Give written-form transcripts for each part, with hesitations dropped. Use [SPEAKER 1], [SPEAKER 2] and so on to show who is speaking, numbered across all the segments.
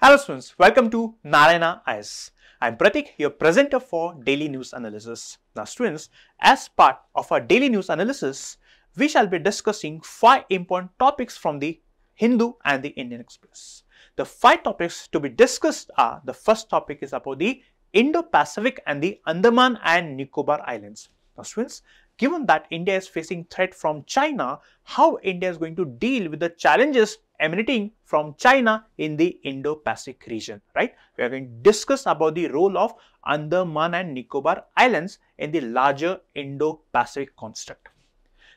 [SPEAKER 1] Hello students, welcome to Narayana IS. I am Pratik, your presenter for Daily News Analysis. Now students, as part of our Daily News Analysis, we shall be discussing 5 important topics from the Hindu and the Indian Express. The 5 topics to be discussed are, the first topic is about the Indo-Pacific and the Andaman and Nicobar Islands. Now students, given that India is facing threat from China, how India is going to deal with the challenges emanating from China in the Indo-Pacific region, right? We are going to discuss about the role of Andaman and Nicobar Islands in the larger Indo-Pacific construct.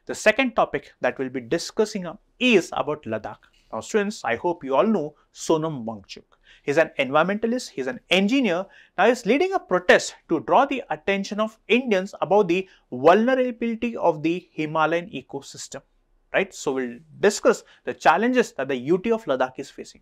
[SPEAKER 1] The second topic that we'll be discussing is about Ladakh. Now students, I hope you all know Sonam Wangchuk. He's an environmentalist, he's an engineer. Now he's leading a protest to draw the attention of Indians about the vulnerability of the Himalayan ecosystem. Right, so we'll discuss the challenges that the UT of Ladakh is facing.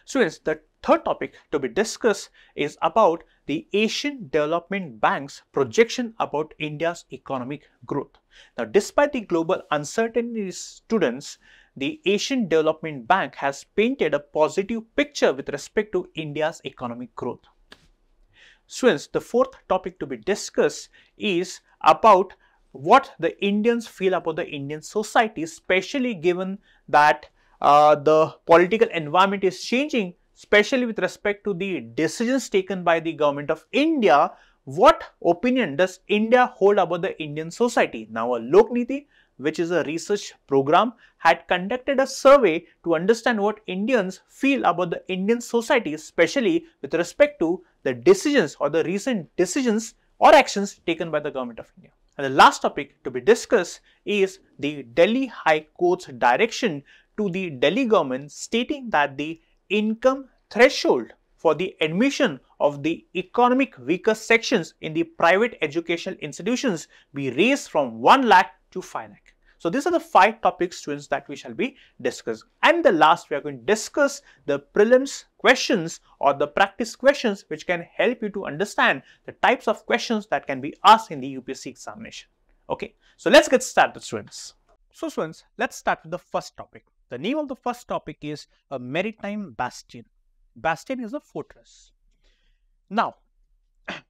[SPEAKER 1] Students, the third topic to be discussed is about the Asian Development Bank's projection about India's economic growth. Now, despite the global uncertainties, students, the Asian Development Bank has painted a positive picture with respect to India's economic growth. Students, the fourth topic to be discussed is about what the Indians feel about the Indian society, especially given that the political environment is changing, especially with respect to the decisions taken by the government of India. What opinion does India hold about the Indian society? Now, a Lokniti, which is a research program, had conducted a survey to understand what Indians feel about the Indian society, especially with respect to the decisions or the recent decisions or actions taken by the government of India. And the last topic to be discussed is the Delhi High Court's direction to the Delhi government stating that the income threshold for the admission of the economic weaker sections in the private educational institutions be raised from 1 lakh to 5 lakh. So these are the 5 topics, students, that we shall be discussing. And the last, we are going to discuss the prelims questions or the practice questions, which can help you to understand the types of questions that can be asked in the UPSC examination. Okay, so let's get started, students. So students, let's start with the first topic. The name of the first topic is a maritime bastion. Bastion is a fortress. Now,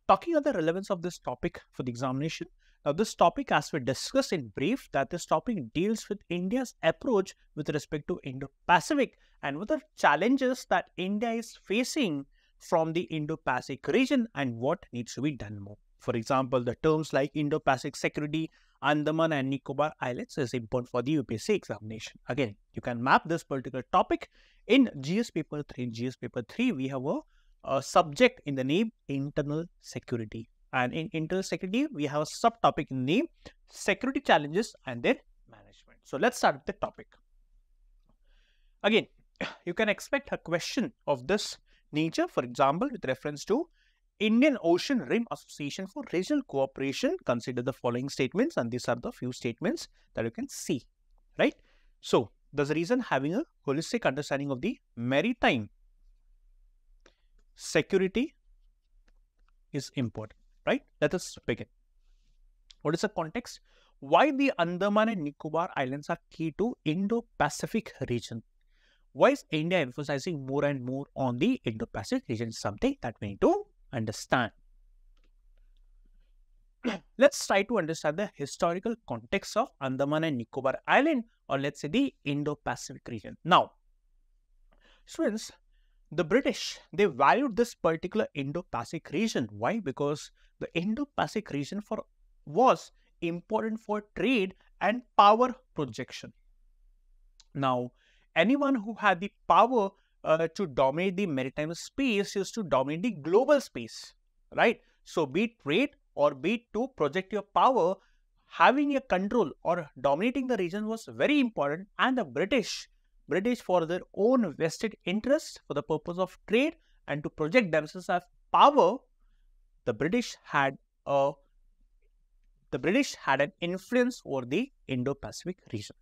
[SPEAKER 1] talking about the relevance of this topic for the examination. Now, this topic, as we discussed in brief, that this topic deals with India's approach with respect to Indo-Pacific and what the challenges that India is facing from the Indo-Pacific region and what needs to be done more. For example, the terms like Indo-Pacific security, Andaman and Nicobar Islands is important for the UPSC examination. Again, you can map this particular topic in GS paper 3. In GS paper 3, we have a subject in the name internal security. And in internal security, we have a subtopic in the name security challenges and their management. So let's start with the topic. Again, you can expect a question of this nature, for example, with reference to Indian Ocean Rim Association for Regional Cooperation. Consider the following statements, and these are the few statements that you can see, right? So there's a reason having a holistic understanding of the maritime security is important. Right? Let us begin. What is the context? Why the Andaman and Nicobar Islands are key to Indo-Pacific region? Why is India emphasizing more and more on the Indo-Pacific region? Something that we need to understand. Let's try to understand the historical context of Andaman and Nicobar Island, or let's say the Indo-Pacific region. Now, students, the British, they valued this particular Indo-Pacific region. Why? Because the Indo-Pacific region was important for trade and power projection. Now, anyone who had the power to dominate the maritime space used to dominate the global space, right? So, be it trade or be it to project your power, having a control or dominating the region was very important, and the British for their own vested interests, for the purpose of trade and to project themselves as power, the British had an influence over the Indo-Pacific region.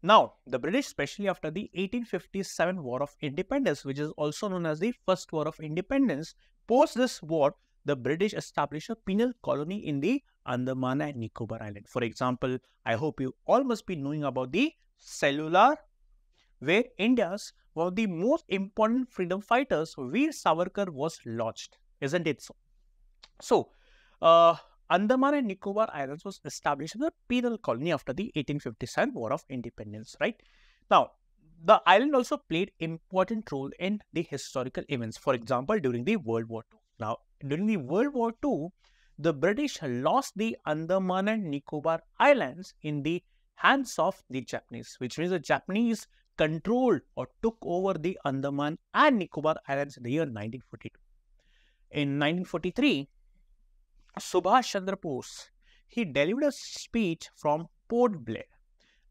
[SPEAKER 1] Now, the British, especially after the 1857 War of Independence, which is also known as the First War of Independence, post this war, the British established a penal colony in the Andaman and Nicobar Island. For example, I hope you all must be knowing about the cellular, where India's one of the most important freedom fighters, Veer Savarkar, was launched, isn't it so? So, Andaman and Nicobar Islands was established as a penal colony after the 1857 War of Independence, right? Now, the island also played important role in the historical events. For example, during the World War II. Now, during the World War II, the British lost the Andaman and Nicobar Islands in the hands of the Japanese, which means the Japanese controlled or took over the Andaman and Nicobar Islands in the year 1942. In 1943, Subhash Chandra Bose, he delivered a speech from Port Blair,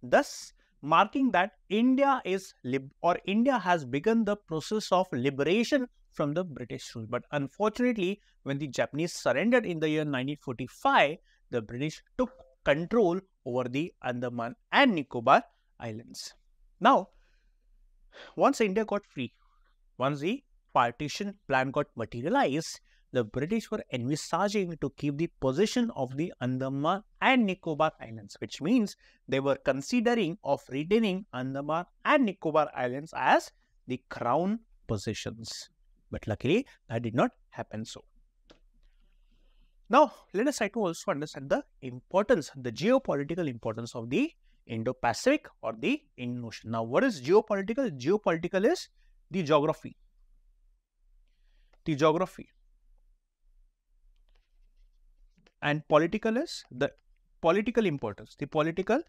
[SPEAKER 1] thus marking that India has begun the process of liberation from the British rule. But unfortunately, when the Japanese surrendered in the year 1945, the British took control over the Andaman and Nicobar Islands. Now, once India got free, once the partition plan got materialized, the British were envisaging to keep the possession of the Andaman and Nicobar Islands, which means they were considering of retaining Andaman and Nicobar Islands as the crown possessions. But luckily, that did not happen so. Now, let us try to also understand the importance, the geopolitical importance of the Indo-Pacific or the Indian Ocean. Now, what is geopolitical? Geopolitical is the geography. The geography. And political is the political importance. The political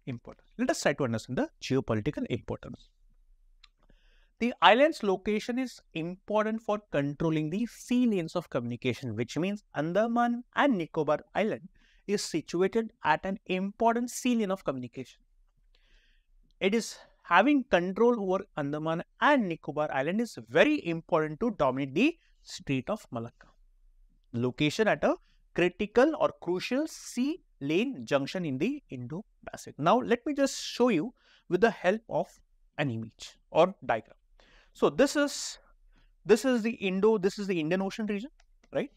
[SPEAKER 1] importance. Let us try to understand the geopolitical importance. The island's location is important for controlling the sea lanes of communication, which means Andaman and Nicobar Island is situated at an important sea lane of communication. It is having control over Andaman and Nicobar Island is very important to dominate the Strait of Malacca. Location at a critical or crucial sea lane junction in the Indo-Pacific. Now, let me just show you with the help of an image or diagram. So, this is the Indian Ocean region, right?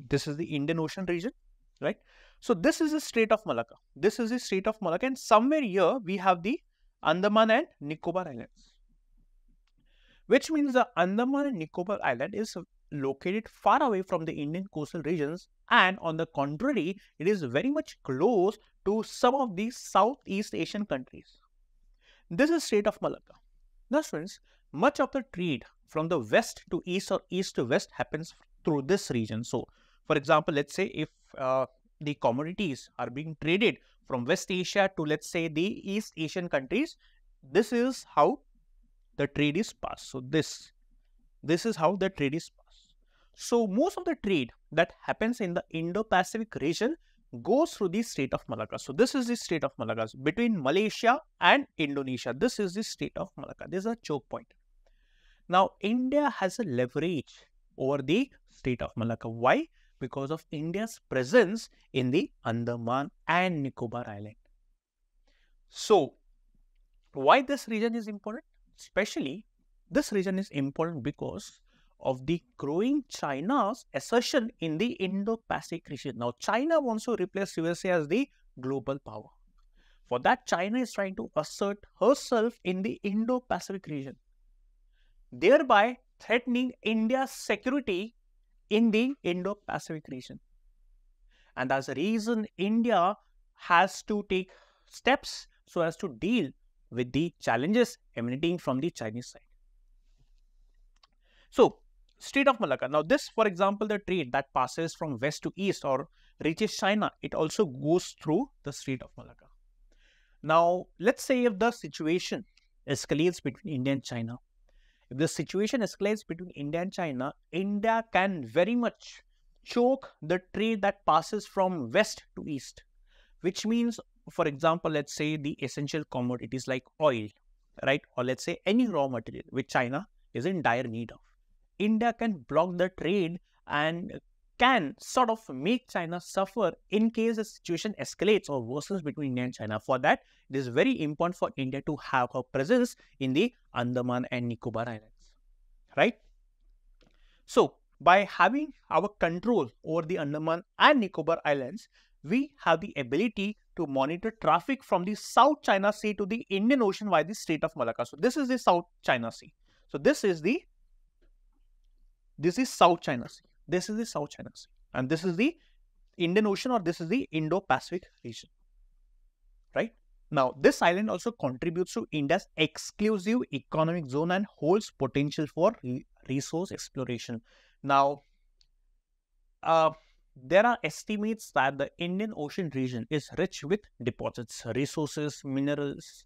[SPEAKER 1] This is the Indian Ocean region, right? So, this is the Strait of Malacca. This is the Strait of Malacca, and somewhere here we have the Andaman and Nicobar Islands, which means the Andaman and Nicobar Island is located far away from the Indian coastal regions, and on the contrary, it is very much close to some of the Southeast Asian countries. This is Strait of Malacca. Now, friends, much of the trade from the west to east or east to west happens through this region. So, for example, let's say if the commodities are being traded from West Asia to, let's say, the East Asian countries, this is how the trade is passed. So, this is how the trade is passed. So, most of the trade that happens in the Indo-Pacific region goes through the Strait of Malacca. So, this is the Strait of Malacca between Malaysia and Indonesia. This is the Strait of Malacca. This is a choke point. Now, India has a leverage over the Strait of Malacca. Why? Because of India's presence in the Andaman and Nicobar Island. So, why this region is important? Especially, this region is important because of the growing China's assertion in the Indo-Pacific region. Now, China wants to replace USA as the global power. For that, China is trying to assert herself in the Indo-Pacific region, thereby threatening India's security in the Indo-Pacific region. And as a reason, India has to take steps so as to deal with the challenges emanating from the Chinese side. So, Strait of Malacca. Now, this, for example, the trade that passes from west to east or reaches China, it also goes through the Strait of Malacca. Now, let's say if the situation escalates between India and China. If the situation escalates between India and China, India can very much choke the trade that passes from west to east, which means, for example, let's say the essential commodities like oil, right? Or let's say any raw material which China is in dire need of. India can block the trade and can sort of make China suffer in case the situation escalates or worsens between India and China. For that, it is very important for India to have her presence in the Andaman and Nicobar Islands, right? So, by having our control over the Andaman and Nicobar Islands, we have the ability to monitor traffic from the South China Sea to the Indian Ocean via the Strait of Malacca. So this is the South China Sea. So this is South China Sea. This is the South China Sea, and this is the Indian Ocean, or this is the Indo-Pacific region. Right? Now, this island also contributes to India's exclusive economic zone and holds potential for resource exploration. Now, there are estimates that the Indian Ocean region is rich with deposits, resources, minerals.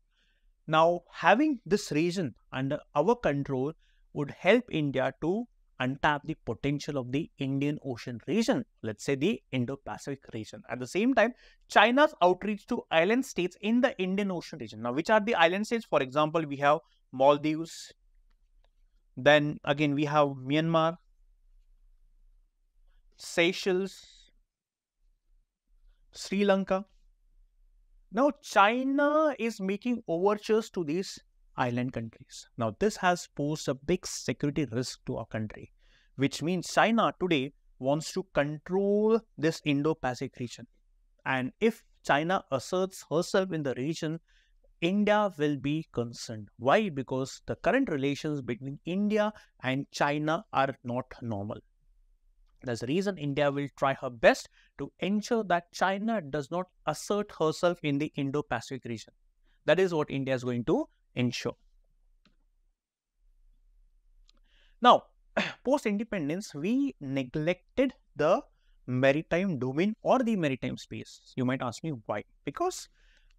[SPEAKER 1] Now, having this region under our control would help India to untap the potential of the Indian Ocean region, let's say the Indo-Pacific region. At the same time, China's outreach to island states in the Indian Ocean region. Now, which are the island states? For example, we have Maldives, then again we have Myanmar, Seychelles, Sri Lanka. Now, China is making overtures to these island countries. Now, this has posed a big security risk to our country, which means China today wants to control this Indo-Pacific region. And if China asserts herself in the region, India will be concerned. Why? Because the current relations between India and China are not normal. That's the reason India will try her best to ensure that China does not assert herself in the Indo-Pacific region. That is what India is going to ensure. Now, post-independence, we neglected the maritime domain or the maritime space. You might ask me why? Because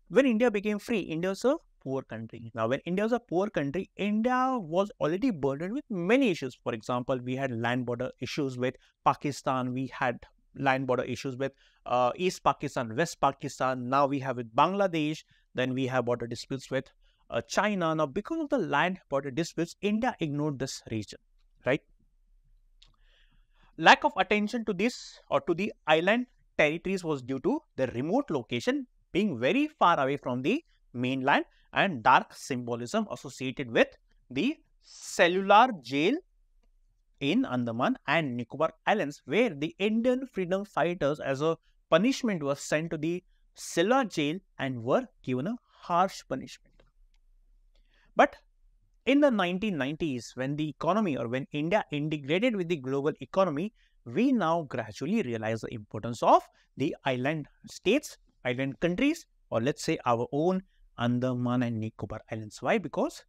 [SPEAKER 1] when India became free, India was a poor country. Now, when India was a poor country, India was already burdened with many issues. For example, we had land border issues with Pakistan. We had land border issues with East Pakistan, West Pakistan. Now we have with Bangladesh. Then we have border disputes with China. Now, because of the land border disputes, India ignored this region, right? Lack of attention to this or to the island territories was due to the remote location being very far away from the mainland and dark symbolism associated with the cellular jail in Andaman and Nicobar Islands, where the Indian freedom fighters as a punishment were sent to the cellular jail and were given a harsh punishment. But in the 1990s, when the economy or when India integrated with the global economy, we now gradually realize the importance of the island states, island countries, or let's say our own Andaman and Nicobar Islands. Why? Because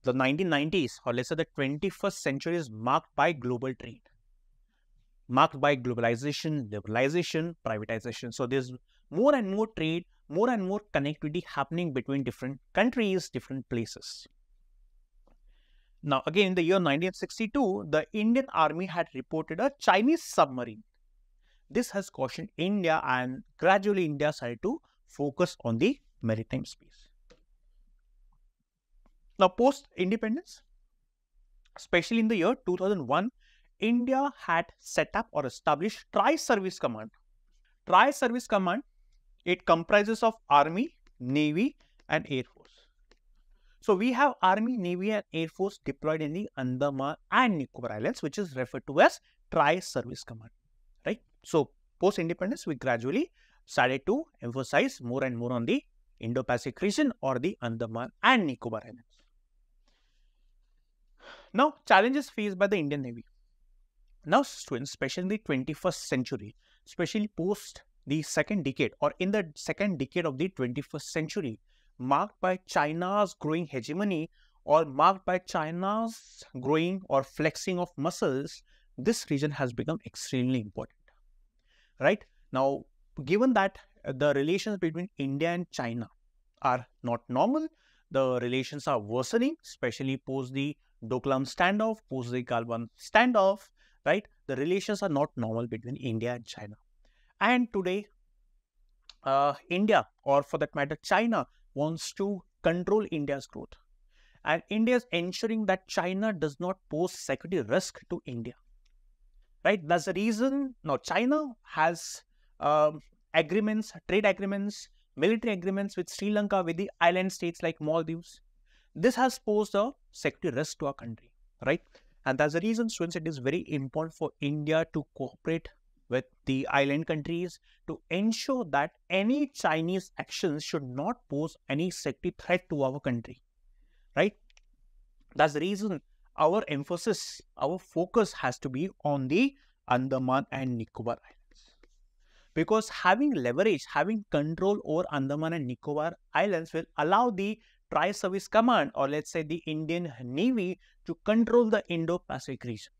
[SPEAKER 1] the 1990s, or let's say the 21st century, is marked by global trade, marked by globalization, liberalization, privatization. So there's more and more trade, more and more connectivity happening between different countries, different places. Now, again, in the year 1962, the Indian Army had reported a Chinese submarine. This has cautioned India, and gradually India started to focus on the maritime space. Now, post-independence, especially in the year 2001, India had set up or established Tri-Service Command. Tri-Service Command, it comprises of Army, Navy and Air Force. So, we have Army, Navy and Air Force deployed in the Andaman and Nicobar Islands, which is referred to as Tri-Service Command, right? So, post-independence, we gradually started to emphasize more and more on the Indo-Pacific region or the Andaman and Nicobar Islands. Now, challenges faced by the Indian Navy. Now, students, especially in the 21st century, especially post the second decade or in the second decade of the 21st century, marked by China's growing hegemony or marked by China's growing or flexing of muscles, this region has become extremely important, right? Now, given that the relations between India and China are not normal, the relations are worsening, especially post the Doklam standoff, post the Galwan standoff, right? The relations are not normal between India and China. And today, India, or for that matter, China, wants to control India's growth. And India is ensuring that China does not pose security risk to India, right? That's the reason now China has agreements, trade agreements, military agreements with Sri Lanka, with the island states like Maldives. This has posed a security risk to our country, right? And that's the reason, students, it is very important for India to cooperate with the island countries to ensure that any Chinese actions should not pose any security threat to our country, right? That's the reason our emphasis, our focus has to be on the Andaman and Nicobar Islands. Because having leverage, having control over Andaman and Nicobar Islands will allow the Tri-Service Command, or let's say the Indian Navy, to control the Indo-Pacific region.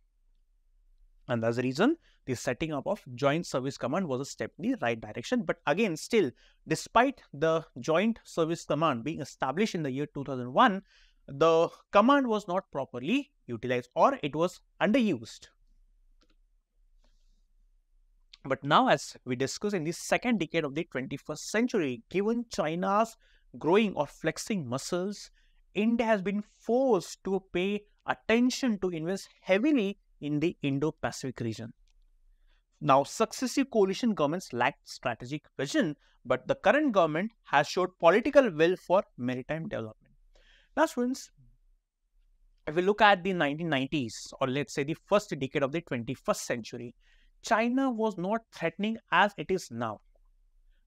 [SPEAKER 1] And that's the reason the setting up of Joint Service Command was a step in the right direction. But again, still, despite the Joint Service Command being established in the year 2001, the command was not properly utilized, or it was underused. But now, as we discuss, in the second decade of the 21st century, given China's growing or flexing muscles, India has been forced to pay attention to invest heavily in the Indo-Pacific region. Now, successive coalition governments lacked strategic vision, but the current government has showed political will for maritime development. Now, students, if we look at the 1990s, or let's say the first decade of the 21st century, China was not threatening as it is now,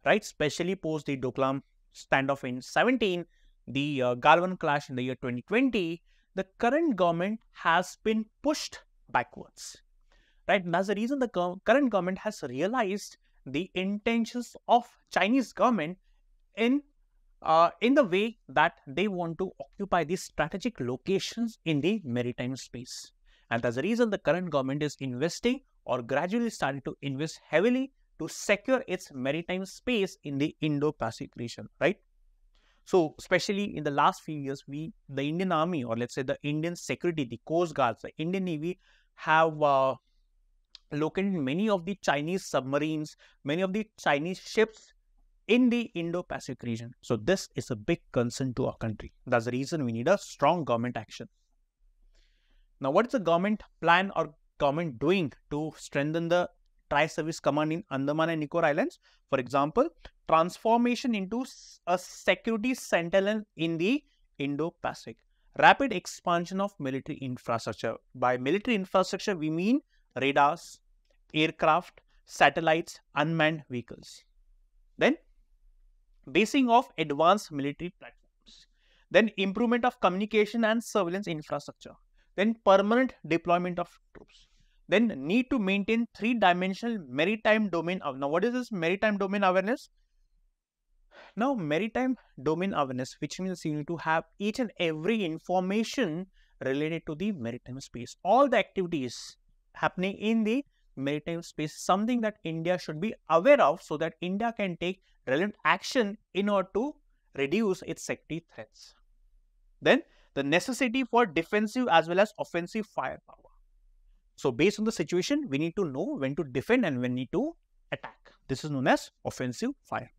[SPEAKER 1] right? Especially post the Doklam standoff in 17, the Galwan clash in the year 2020, the current government has been pushed backwards, right? And that's the reason the current government has realized the intentions of Chinese government in the way that they want to occupy these strategic locations in the maritime space. And that's the reason the current government is investing, or gradually starting to invest heavily, to secure its maritime space in the Indo-Pacific region, right? So, especially in the last few years, the Indian Army, or let's say the Indian security, the Coast Guards, the Indian Navy have located many of the Chinese submarines, many of the Chinese ships in the Indo-Pacific region. So, this is a big concern to our country. That's the reason we need a strong government action. Now, what is the government plan or government doing to strengthen the Tri-Service Command in Andaman and Nicobar Islands? For example, transformation into a security sentinel in the Indo-Pacific. Rapid expansion of military infrastructure. By military infrastructure, we mean radars, aircraft, satellites, unmanned vehicles. Then, basing of advanced military platforms. Then, improvement of communication and surveillance infrastructure. Then, permanent deployment of troops. Then, need to maintain three-dimensional maritime domain. Now, what is this maritime domain awareness? Now, maritime domain awareness, which means you need to have each and every information related to the maritime space. All the activities happening in the maritime space, something that India should be aware of, so that India can take relevant action in order to reduce its security threats. Then, the necessity for defensive as well as offensive firepower. So, based on the situation, we need to know when to defend and when we need to attack. This is known as offensive firepower.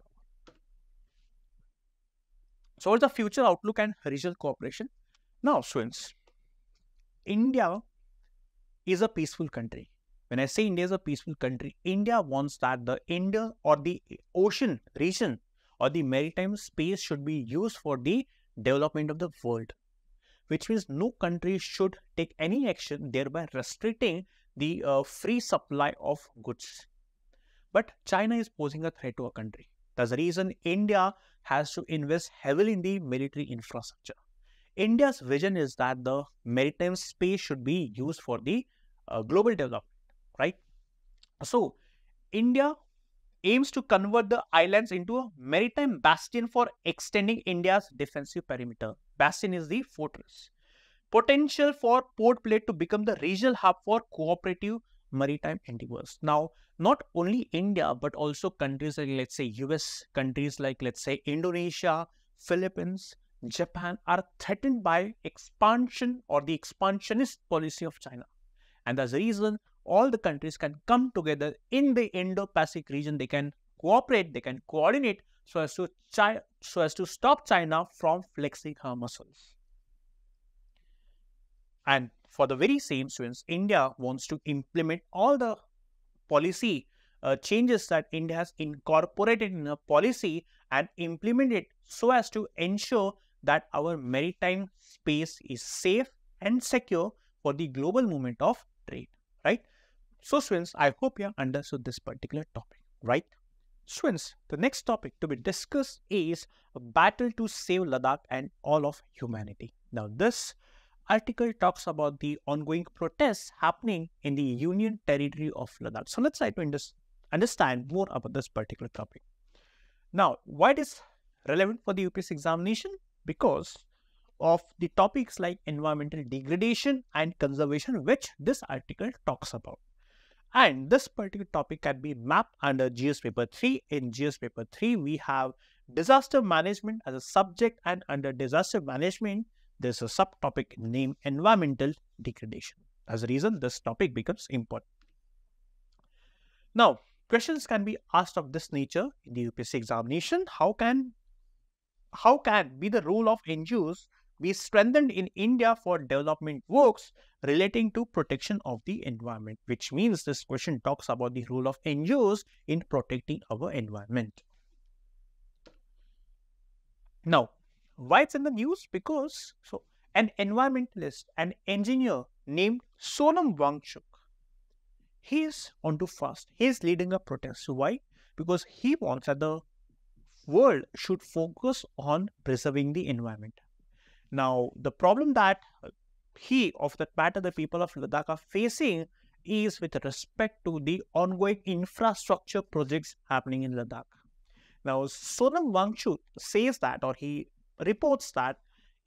[SPEAKER 1] So, what's the future outlook and regional cooperation? Now, students, India is a peaceful country. When I say India is a peaceful country, India wants that the Indo or the ocean region or the maritime space should be used for the development of the world, which means no country should take any action thereby restricting the free supply of goods. But China is posing a threat to our country. That's the reason India has to invest heavily in the military infrastructure. India's vision is that the maritime space should be used for the global development, right? So, India aims to convert the islands into a maritime bastion for extending India's defensive perimeter. Bastion is the fortress. Potential for Port Plate to become the regional hub for cooperative maritime endeavors. Now, not only India, but also countries like, let's say, US, countries like, let's say, Indonesia, Philippines, Japan are threatened by expansion or the expansionist policy of China. And that's the reason all the countries can come together in the Indo-Pacific region. They can cooperate, they can coordinate so as to stop China from flexing her muscles. And for the very same, students, India wants to implement all the policy changes that India has incorporated in a policy and implement it so as to ensure that our maritime space is safe and secure for the global movement of trade, right? So students, I hope you have understood this particular topic, right? Students, the next topic to be discussed is a battle to save Ladakh and all of humanity. Now, this article talks about the ongoing protests happening in the Union Territory of Ladakh. So, let's try to understand more about this particular topic. Now, why it is relevant for the UPSC examination? Because of the topics like environmental degradation and conservation, which this article talks about. And this particular topic can be mapped under GS paper 3. In GS paper 3, we have disaster management as a subject, and under disaster management, there's a subtopic named environmental degradation. As a reason, this topic becomes important. Now, questions can be asked of this nature in the UPSC examination. How can be the role of NGOs be strengthened in India for development works relating to protection of the environment? Which means this question talks about the role of NGOs in protecting our environment. Now, why it's in the news? Because an environmentalist, an engineer named Sonam Wangchuk, he is onto fast. He is leading a protest. Why? Because he wants that the world should focus on preserving the environment. Now, the problem that the people of Ladakh are facing is with respect to the ongoing infrastructure projects happening in Ladakh. Now, Sonam Wangchuk says that, or he reports that,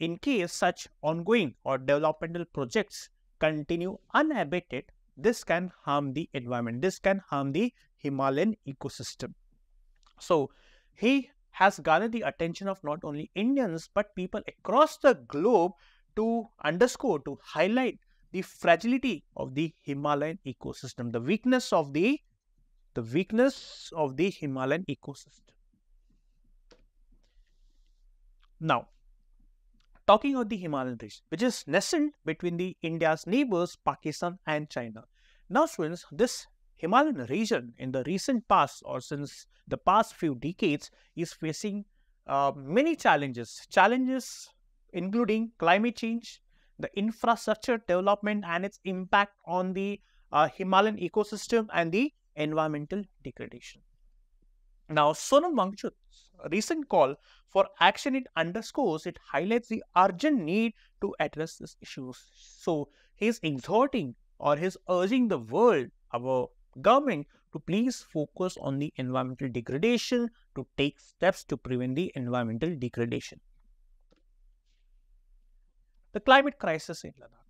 [SPEAKER 1] in case such ongoing or developmental projects continue unabated, this can harm the environment. This can harm the Himalayan ecosystem. So, he has garnered the attention of not only Indians but people across the globe to highlight the fragility of the Himalayan ecosystem, the weakness of the Himalayan ecosystem. Now, talking about the Himalayan region, which is nestled between the India's neighbors Pakistan and China. Now, students, this Himalayan region in the recent past, or since the past few decades, is facing many challenges including climate change, the infrastructure development and its impact on the Himalayan ecosystem, and the environmental degradation. Now, Sonam Wangchuk's recent call for action, it highlights the urgent need to address these issues. So, he is exhorting, or he is urging the world, our government, to please focus on the environmental degradation, to take steps to prevent the environmental degradation. The climate crisis in Ladakh.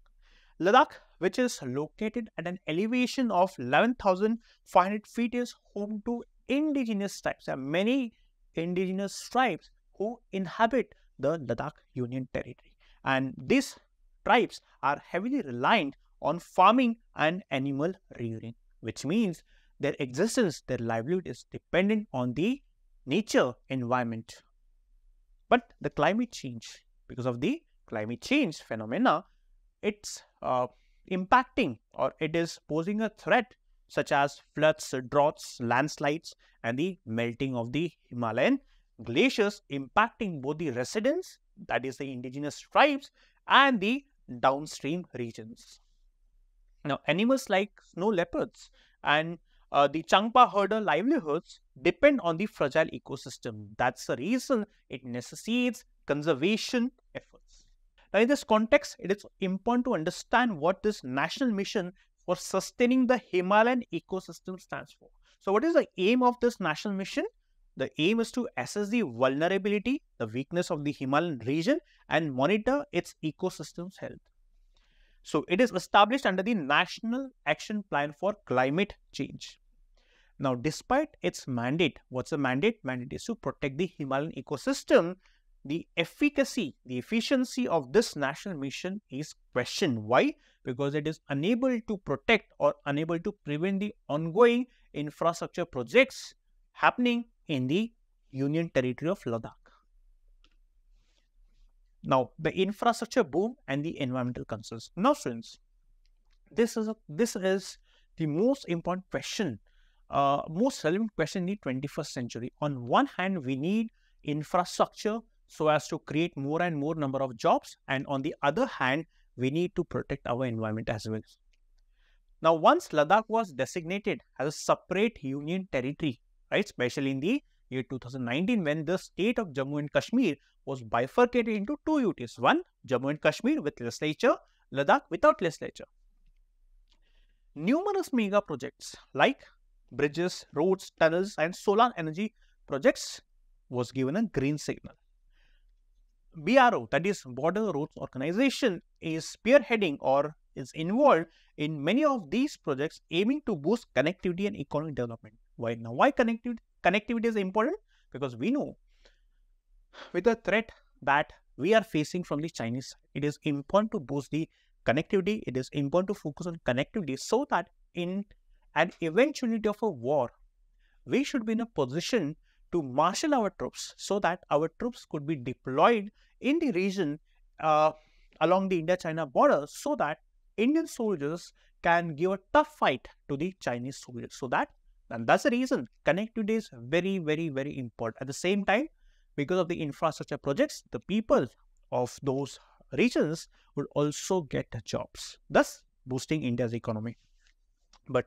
[SPEAKER 1] Ladakh, which is located at an elevation of 11,500 feet, is home to indigenous tribes. There are many indigenous tribes who inhabit the Ladakh Union Territory, and these tribes are heavily reliant on farming and animal rearing, which means their existence, their livelihood is dependent on the nature environment. But the climate change, because of the climate change phenomena, it's impacting, or it is posing a threat, such as floods, droughts, landslides, and the melting of the Himalayan glaciers, impacting both the residents, that is the indigenous tribes, and the downstream regions. Now, animals like snow leopards and the Changpa herder livelihoods depend on the fragile ecosystem. That's the reason it necessitates conservation efforts. Now, in this context, it is important to understand what this national mission for sustaining the Himalayan ecosystem stands for. So, what is the aim of this national mission? The aim is to assess the vulnerability, the weakness of the Himalayan region, and monitor its ecosystem's health. So, it is established under the National Action Plan for Climate Change. Now, despite its mandate, what's the mandate? Mandate is to protect the Himalayan ecosystem. The efficiency of this national mission is questioned. Why? Because it is unable to protect or unable to prevent the ongoing infrastructure projects happening in the Union Territory of Ladakh. Now, the infrastructure boom and the environmental concerns. Now, students, this is the most important question, most relevant question in the 21st century. On one hand, we need infrastructure so as to create more and more number of jobs, and on the other hand, we need to protect our environment as well. Now, once Ladakh was designated as a separate union territory, right, especially in the year 2019, when the state of Jammu and Kashmir was bifurcated into two UTs, one Jammu and Kashmir with legislature, Ladakh without legislature. Numerous mega projects like bridges, roads, tunnels and solar energy projects was given a green signal. BRO, that is Border Roads Organization, is spearheading or is involved in many of these projects aiming to boost connectivity and economic development. Why now? Why connectivity is important? Because we know with the threat that we are facing from the Chinese side, it is important to boost the connectivity. It is important to focus on connectivity so that in an eventuality of a war, we should be in a position to marshal our troops so that our troops could be deployed in the region along the India-China border so that Indian soldiers can give a tough fight to the Chinese soldiers. And that's the reason connectivity is very, very, very important. At the same time, because of the infrastructure projects, the people of those regions would also get jobs, thus boosting India's economy. But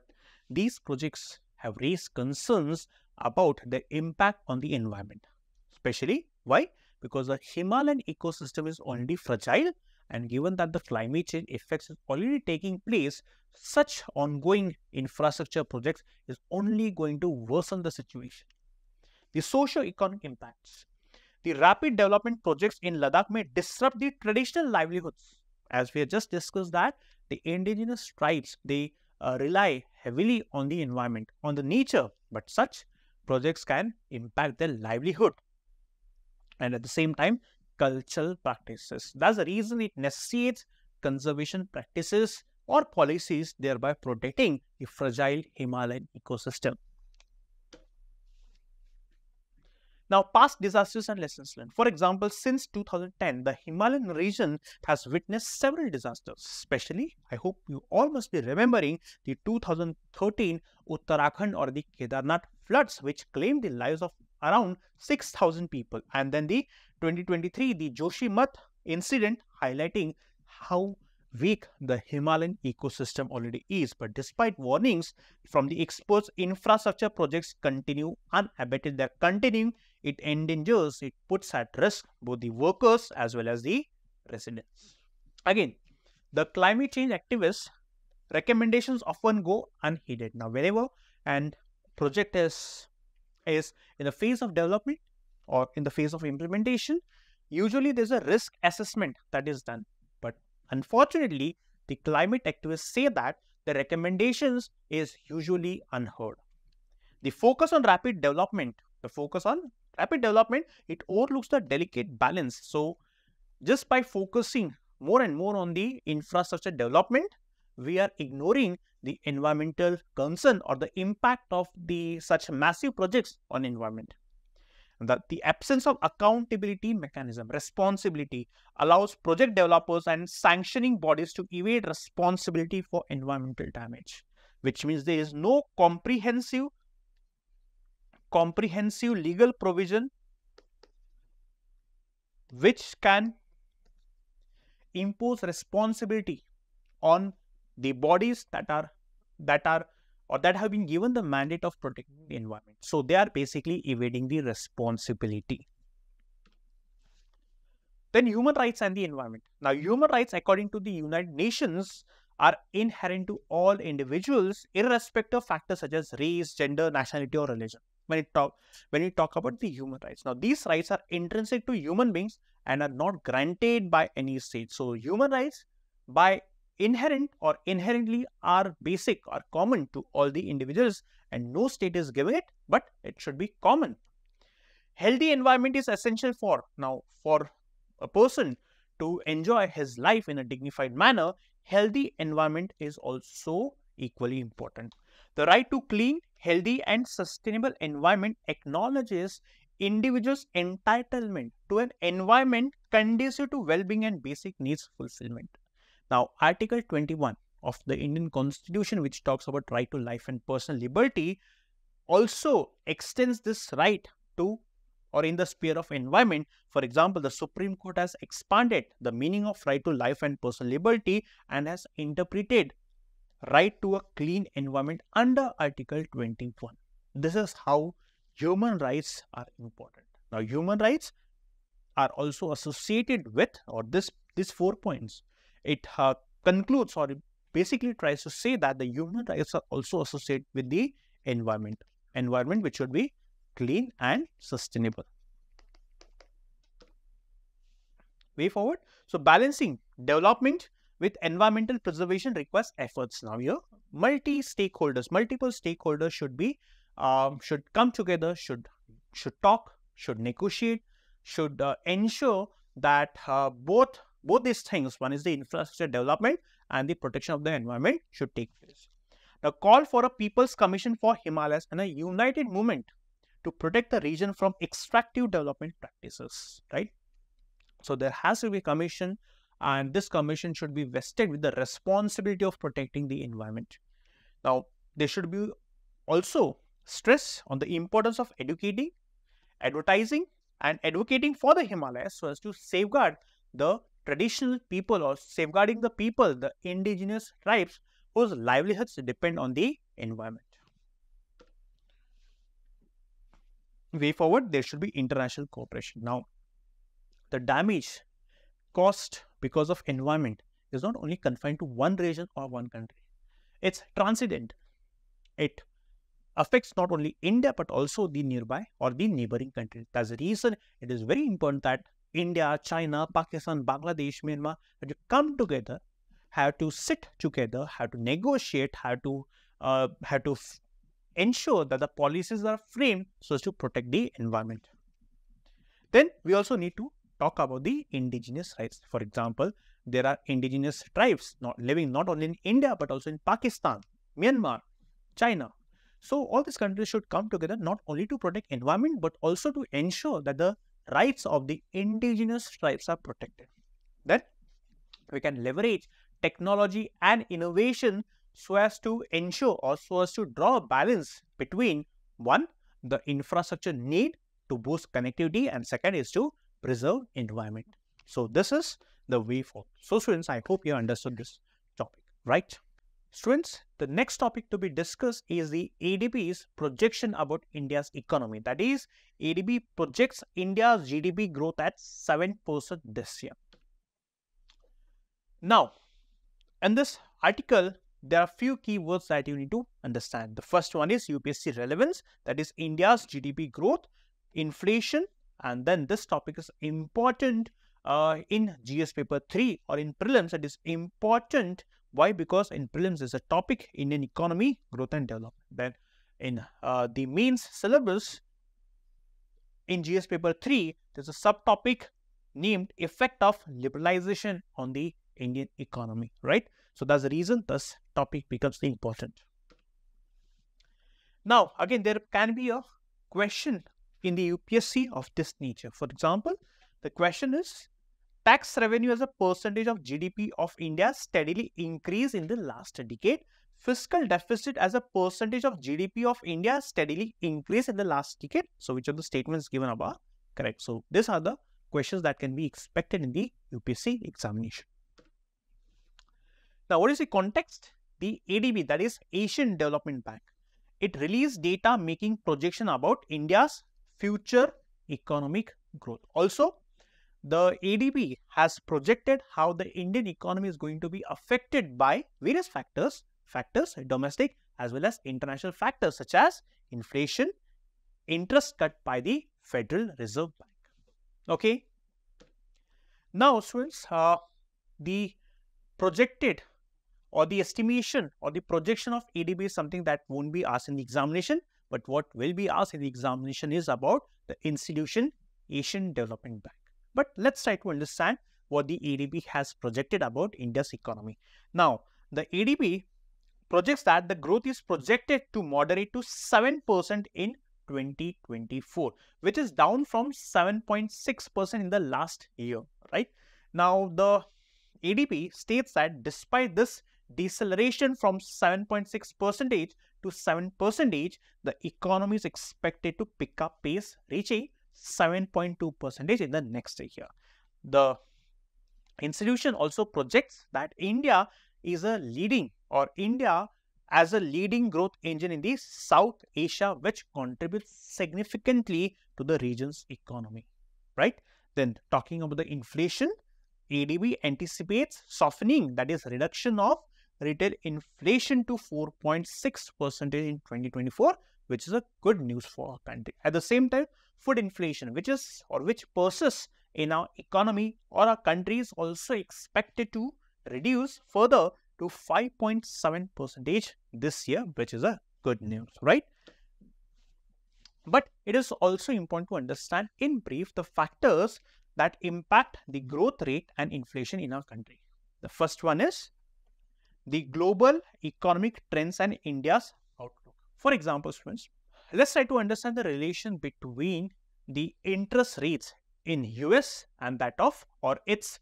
[SPEAKER 1] these projects have raised concerns about the impact on the environment. Especially, why? Because the Himalayan ecosystem is already fragile, and given that the climate change effects is already taking place, such ongoing infrastructure projects is only going to worsen the situation. The socio-economic impacts. The rapid development projects in Ladakh may disrupt the traditional livelihoods. As we have just discussed that the indigenous tribes, they rely heavily on the environment, on the nature, but such projects can impact their livelihood. And at the same time, cultural practices. That's the reason it necessitates conservation practices or policies, thereby protecting the fragile Himalayan ecosystem. Now, past disasters and lessons learned. For example, since 2010, the Himalayan region has witnessed several disasters. Especially, I hope you all must be remembering the 2013 Uttarakhand or the Kedarnath floods, which claimed the lives of around 6,000 people. And then the 2023, the Joshimath incident, highlighting how weak the Himalayan ecosystem already is. But despite warnings from the experts, infrastructure projects continue unabated. They're continuing. It endangers, it puts at risk both the workers as well as the residents. Again, the climate change activists' recommendations often go unheeded. Now, whenever a project is in the phase of development or in the phase of implementation, usually there's a risk assessment that is done. But unfortunately, the climate activists say that the recommendations is usually unheard. The focus on rapid development, it overlooks the delicate balance. So, just by focusing more and more on the infrastructure development, we are ignoring the environmental concern or the impact of such massive projects on environment. That the absence of accountability mechanism, responsibility, allows project developers and sanctioning bodies to evade responsibility for environmental damage, which means there is no comprehensive legal provision which can impose responsibility on the bodies that have been given the mandate of protecting the environment. So they are basically evading the responsibility. Then human rights and the environment. Now, human rights, according to the United Nations, are inherent to all individuals, irrespective of factors such as race, gender, nationality, or religion. When we talk about the human rights, now these rights are intrinsic to human beings and are not granted by any state. So human rights by inherently are basic or common to all the individuals, and no state is giving it, but it should be common. Healthy environment is essential for a person to enjoy his life in a dignified manner. Healthy environment is also equally important. The right to clean, healthy and sustainable environment acknowledges individuals' entitlement to an environment conducive to well-being and basic needs fulfillment. Now, Article 21 of the Indian Constitution, which talks about right to life and personal liberty, also extends this right to or in the sphere of environment. For example, the Supreme Court has expanded the meaning of right to life and personal liberty and has interpreted right to a clean environment under Article 21. This is how human rights are important. Now, human rights are also associated with, or these 4 points. It concludes, or it basically tries to say that the human rights are also associated with the environment which should be clean and sustainable. Way forward. So, balancing development with environmental preservation requires efforts. Now, here multiple stakeholders should come together, should talk, should negotiate, should ensure that both these things, one is the infrastructure development and the protection of the environment, should take place. The call for a People's Commission for Himalayas and a united movement to protect the region from extractive development practices, right? So, there has to be a commission, and this commission should be vested with the responsibility of protecting the environment. Now, there should be also stress on the importance of educating, advertising and advocating for the Himalayas so as to safeguard the traditional people, or safeguarding the people, the indigenous tribes whose livelihoods depend on the environment. Way forward, there should be international cooperation. Now, the damage caused because of environment is not only confined to one region or one country. It's transcendent. It affects not only India but also the nearby or the neighboring countries. That's the reason it is very important that India, China, Pakistan, Bangladesh, Myanmar have to come together, have to sit together, have to negotiate, have to ensure that the policies are framed so as to protect the environment. Then we also need to talk about the indigenous rights. For example, there are indigenous tribes living not only in India but also in Pakistan, Myanmar, China. So, all these countries should come together not only to protect environment but also to ensure that the rights of the indigenous tribes are protected. Then we can leverage technology and innovation so as to ensure, or so as to draw a balance between, one, the infrastructure need to boost connectivity, and second is to preserve environment. So, this is the way forward. So, students, I hope you understood this topic, right? Students, the next topic to be discussed is the ADB's projection about India's economy. That is, ADB projects India's GDP growth at 7% this year. Now, in this article, there are few keywords that you need to understand. The first one is UPSC relevance, that is India's GDP growth, inflation, and then this topic is important in GS paper 3 or in prelims. It is important. Why? Because in prelims is a topic Indian economy, growth and development. Then in the mains syllabus in GS paper 3, there is a subtopic named effect of liberalization on the Indian economy, right? So, that's the reason this topic becomes important. Now, again, there can be a question in the UPSC of this nature. For example, the question is, tax revenue as a percentage of GDP of India steadily increased in the last decade. Fiscal deficit as a percentage of GDP of India steadily increased in the last decade. So, which of the statements given above correct? So, these are the questions that can be expected in the UPSC examination. Now, what is the context? The ADB, that is Asian Development Bank, it released data making projection about India's future economic growth. Also, the ADB has projected how the Indian economy is going to be affected by various factors, domestic as well as international factors such as inflation, interest cut by the Federal Reserve Bank. Okay. Now, students, the projected or the estimation or the projection of ADB is something that won't be asked in the examination, but what will be asked in the examination is about the institution Asian Development Bank. But let's try to understand what the ADB has projected about India's economy. Now, the ADB projects that the growth is projected to moderate to 7% in 2024, which is down from 7.6% in the last year, right? Now, the ADB states that despite this deceleration from 7.6% to 7%, the economy is expected to pick up pace, reaching 7.2% in the next year. The institution also projects that India is a leading, or India as a leading growth engine in the South Asia, which contributes significantly to the region's economy, right? Then talking about the inflation, ADB anticipates softening, that is reduction of retail inflation to 4.6% in 2024, which is a good news for our country. At the same time, food inflation, which persists in our economy or our country, is also expected to reduce further to 5.7% this year, which is a good news, right? But it is also important to understand in brief the factors that impact the growth rate and inflation in our country. The first one is the global economic trends and India's outlook. For example, students, let's try to understand the relation between the interest rates in US and that of, or its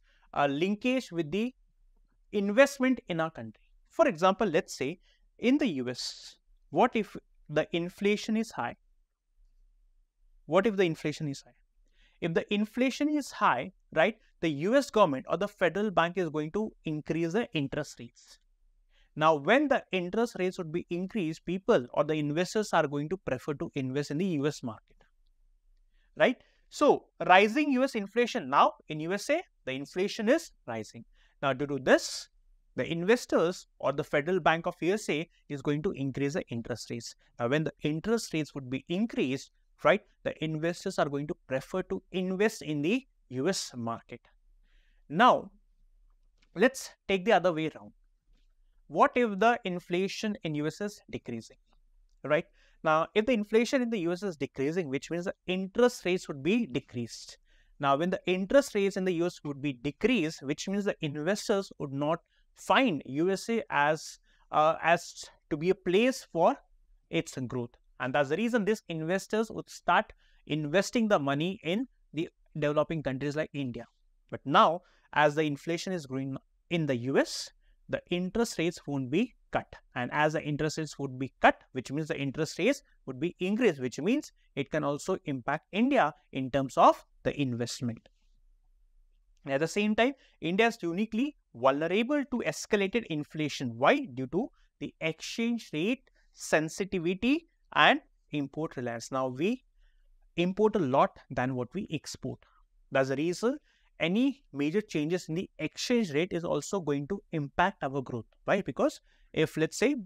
[SPEAKER 1] linkage with the investment in our country. For example, let's say in the US, what if the inflation is high? What if the inflation is high? If the inflation is high, right, the US government or the federal bank is going to increase the interest rates. Now, when the interest rates would be increased, people or the investors are going to prefer to invest in the US market, right? So, rising US inflation. Now, in USA, the inflation is rising. Now, due to this, the investors or the Federal Bank of USA is going to increase the interest rates. Now, when the interest rates would be increased, right, the investors are going to prefer to invest in the US market. Now, let's take the other way around. What if the inflation in US is decreasing, right? Now, if the inflation in the US is decreasing, which means the interest rates would be decreased. Now, when the interest rates in the US would be decreased, which means the investors would not find USA as to be a place for its growth. And that's the reason these investors would start investing the money in the developing countries like India. But now, as the inflation is growing in the US, the interest rates won't be cut. And as the interest rates would be cut, which means the interest rates would be increased, which means it can also impact India in terms of the investment. At the same time, India is uniquely vulnerable to escalated inflation. Why? Due to the exchange rate sensitivity and import reliance. Now, we import a lot than what we export. That's the reason any major changes in the exchange rate is also going to impact our growth. Why? Because if, let's say,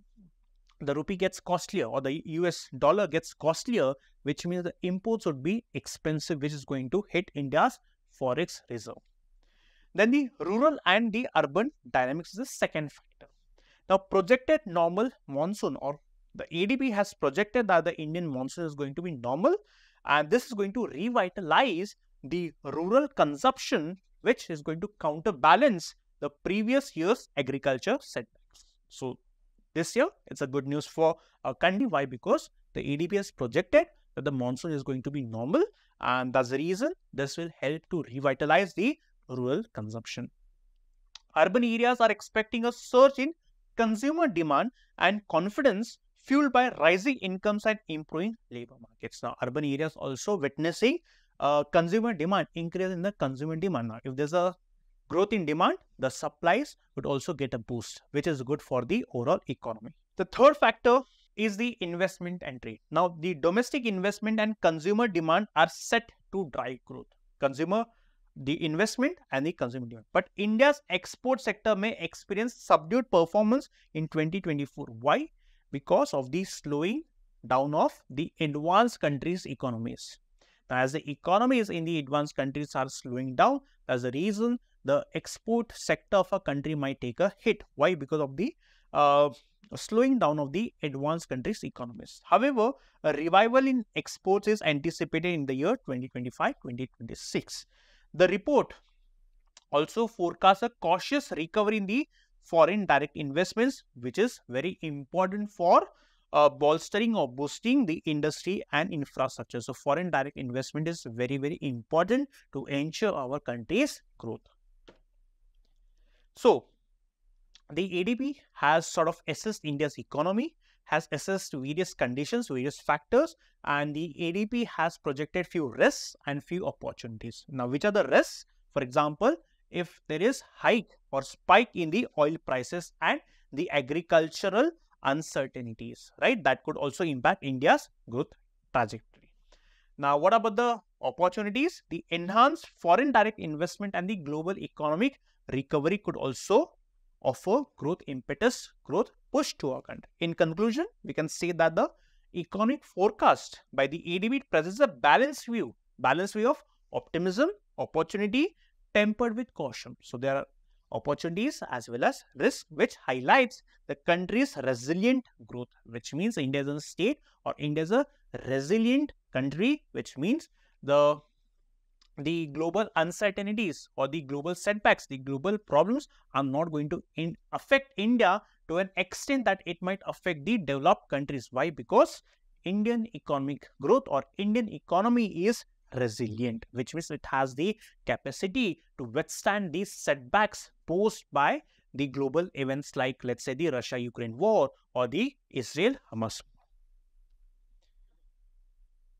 [SPEAKER 1] the rupee gets costlier or the US dollar gets costlier, which means the imports would be expensive, which is going to hit India's forex reserve. Then the rural and the urban dynamics is the second factor. Now, projected normal monsoon, or the ADB has projected that the Indian monsoon is going to be normal, and this is going to revitalize the rural consumption, which is going to counterbalance the previous year's agriculture setbacks. So, this year, it's a good news for our country. Why? Because the ADB has projected that the monsoon is going to be normal, and that's the reason this will help to revitalize the rural consumption. Urban areas are expecting a surge in consumer demand and confidence fueled by rising incomes and improving labor markets. Now, urban areas also witnessing consumer demand, increase in the consumer demand. Now, if there's a growth in demand, the supplies would also get a boost, which is good for the overall economy. The third factor is the investment and trade. Now, the domestic investment and consumer demand are set to drive growth. The investment and the consumer demand. But India's export sector may experience subdued performance in 2024. Why? Because of the slowing down of the advanced countries' economies. Now, as the economies in the advanced countries are slowing down, that's the reason the export sector of a country might take a hit. Why? Because of the slowing down of the advanced countries' economies. However, a revival in exports is anticipated in the year 2025-2026. The report also forecasts a cautious recovery in the foreign direct investments, which is very important for bolstering or boosting the industry and infrastructure. So, foreign direct investment is very, very important to ensure our country's growth. So, the ADB has sort of assessed India's economy, has assessed various conditions, various factors, and the ADB has projected few risks and few opportunities. Now, which are the risks? For example, if there is hike or spike in the oil prices and the agricultural uncertainties, right? That could also impact India's growth trajectory. Now, what about the opportunities? The enhanced foreign direct investment and the global economic recovery could also offer growth impetus, growth push to our country. In conclusion, we can say that the economic forecast by the ADB presents a balanced view of optimism, opportunity tempered with caution. So there are opportunities as well as risk, which highlights the country's resilient growth, which means India is a state or India is a resilient country, which means the global uncertainties or the global setbacks, the global problems are not going to affect India to an extent that it might affect the developed countries. Why? Because Indian economic growth or Indian economy is resilient, which means it has the capacity to withstand these setbacks posed by the global events like, let's say, the Russia-Ukraine war or the Israel-Hamas.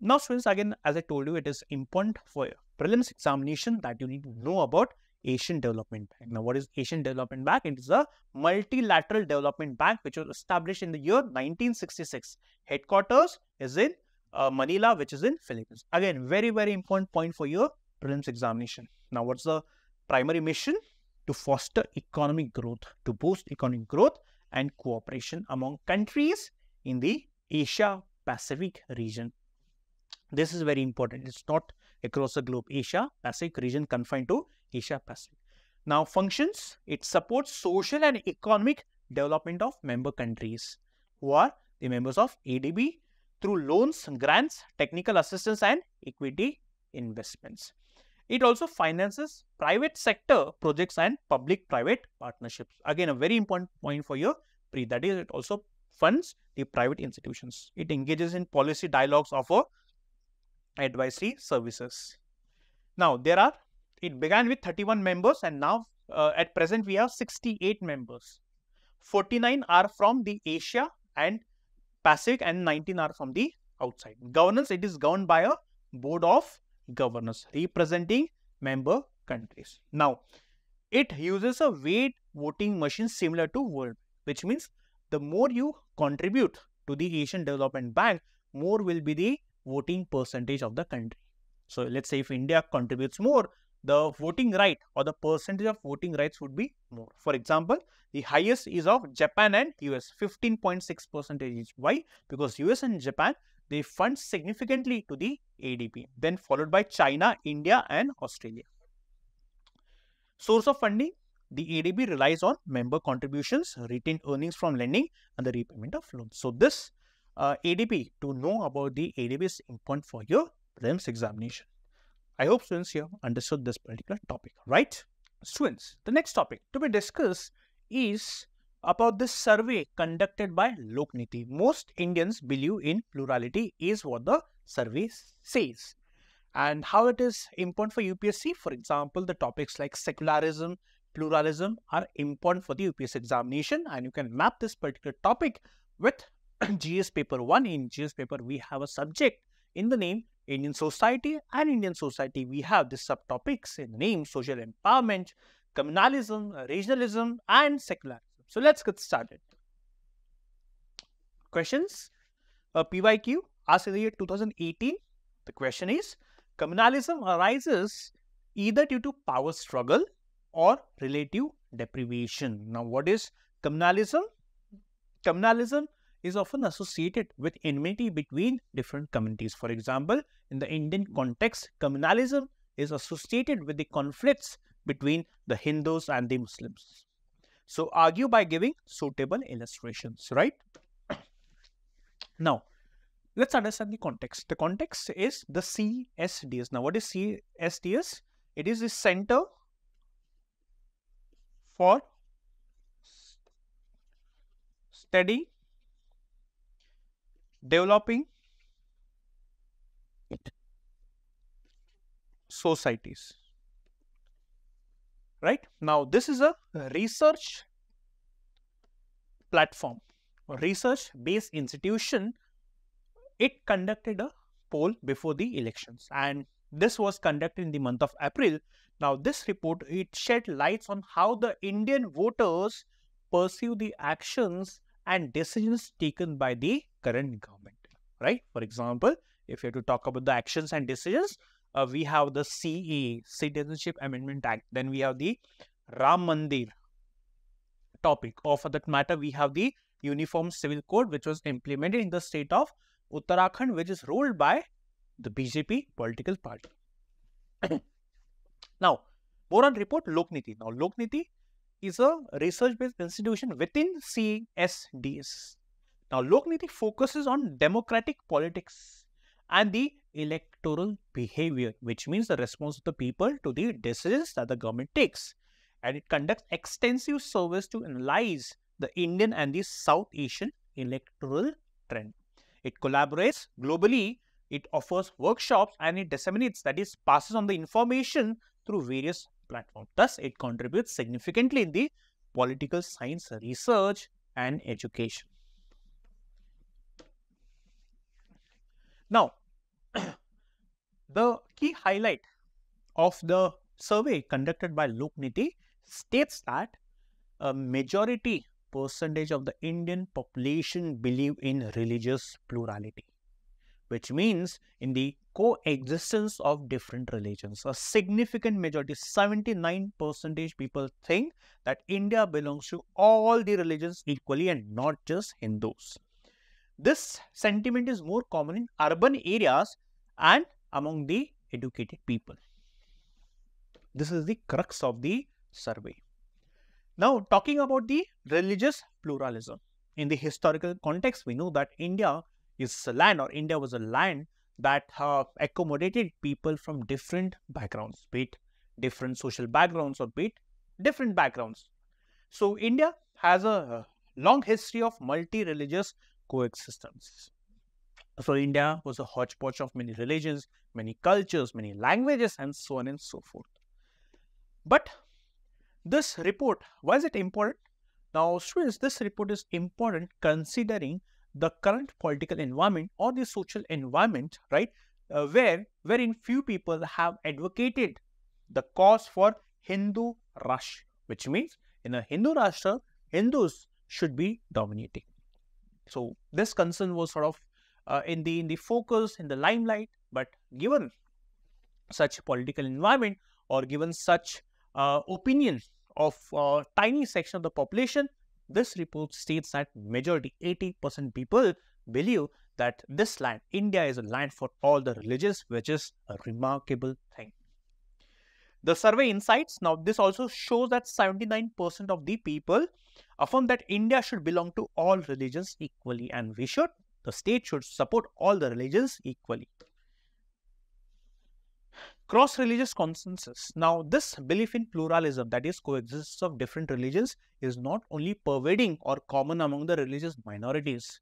[SPEAKER 1] Now, students, again, as I told you, it is important for prelims examination that you need to know about Asian Development Bank. Now, what is Asian Development Bank? It is a multilateral development bank which was established in the year 1966. Headquarters is in Manila, which is in Philippines. Again, very, very important point for your prelims examination. Now, what's the primary mission? To foster economic growth, to boost economic growth and cooperation among countries in the Asia-Pacific region. This is very important. It's not across the globe. Asia-Pacific region confined to Asia-Pacific. Now, functions. It supports social and economic development of member countries who are the members of ADB through loans, grants, technical assistance and equity investments. It also finances private sector projects and public-private partnerships. Again, a very important point for your pre. That is, it also funds the private institutions. It engages in policy dialogues, offer advisory services. Now, it began with 31 members and now at present we have 68 members. 49 are from the Asia and Pacific and 19 are from the outside. Governance, it is governed by a board of governors representing member countries. Now, it uses a weight voting machine similar to World, which means the more you contribute to the Asian Development Bank, more will be the voting percentage of the country. So, let's say if India contributes more, the voting right or the percentage of voting rights would be more. For example, the highest is of Japan and US, 15.6% each. Why? Because US and Japan, they fund significantly to the ADB, then followed by China, India and Australia. Source of funding, the ADB relies on member contributions, retained earnings from lending and the repayment of loans. So, this ADB, to know about the ADB is important for your prelims examination. I hope students here understood this particular topic, right? Students, the next topic to be discussed is about this survey conducted by Lokniti. Most Indians believe in plurality is what the survey says. And how it is important for UPSC, for example, the topics like secularism, pluralism are important for the UPSC examination, and you can map this particular topic with GS paper 1. In GS paper, we have a subject in the name Indian society, and Indian society we have the subtopics in the name social empowerment, communalism, regionalism and secularism. So, let's get started. Questions. PYQ asked in the year 2018. The question is, communalism arises either due to power struggle or relative deprivation. Now, what is communalism? Communalism is often associated with enmity between different communities. For example, in the Indian context, communalism is associated with the conflicts between the Hindus and the Muslims. So, argue by giving suitable illustrations, right? Now, let's understand the context. The context is the CSDS. Now, what is CSDS? It is the Center for Studying Developing Societies, right? Now, this is a research platform, a research-based institution. It conducted a poll before the elections, and This was conducted in the month of April. Now, this report, it shed lights on how the Indian voters perceive the actions and decisions taken by the current government, right? For example, if you have to talk about the actions and decisions, we have the CA, Citizenship Amendment Act. Then we have the Ram Mandir topic, or for that matter, we have the Uniform Civil Code, which was implemented in the state of Uttarakhand, which is ruled by the BJP political party. Now, more on report Lokniti. Now, Lokniti is a research-based institution within CSDS. Now, Lokniti focuses on democratic politics and the electoral behavior, which means the response of the people to the decisions that the government takes. And it conducts extensive surveys to analyze the Indian and the South Asian electoral trend. It collaborates globally, it offers workshops, and it disseminates, that is, passes on the information through various platforms. Thus, it contributes significantly in the political science research and education. Now, the key highlight of the survey conducted by Lokniti states that a majority percentage of the Indian population believe in religious plurality, which means in the coexistence of different religions. A significant majority, 79% people think that India belongs to all the religions equally and not just Hindus. This sentiment is more common in urban areas and among the educated people. This is the crux of the survey. Now, talking about the religious pluralism. In the historical context, we know that India is a land, or India was a land that accommodated people from different backgrounds, be it different social backgrounds or be it different backgrounds. So, India has a long history of multi-religious coexistence. So, India was a hodgepodge of many religions, many cultures, many languages, and so on and so forth. But this report, why is it important? Now, students, this report is important considering the current political environment or the social environment, right, wherein few people have advocated the cause for Hindu Rashtra, which means in a Hindu Rashtra, Hindus should be dominating. So, this concern was sort of in the focus, in the limelight, but given such political environment or given such opinion of a tiny section of the population, this report states that majority, 80% people believe that this land, India, is a land for all the religions, which is a remarkable thing. The survey insights, now this also shows that 79% of the people affirm that India should belong to all religions equally, and the state should support all the religions equally. Cross-religious consensus. Now, this belief in pluralism, that is coexistence of different religions, is not only pervading or common among the religious minorities.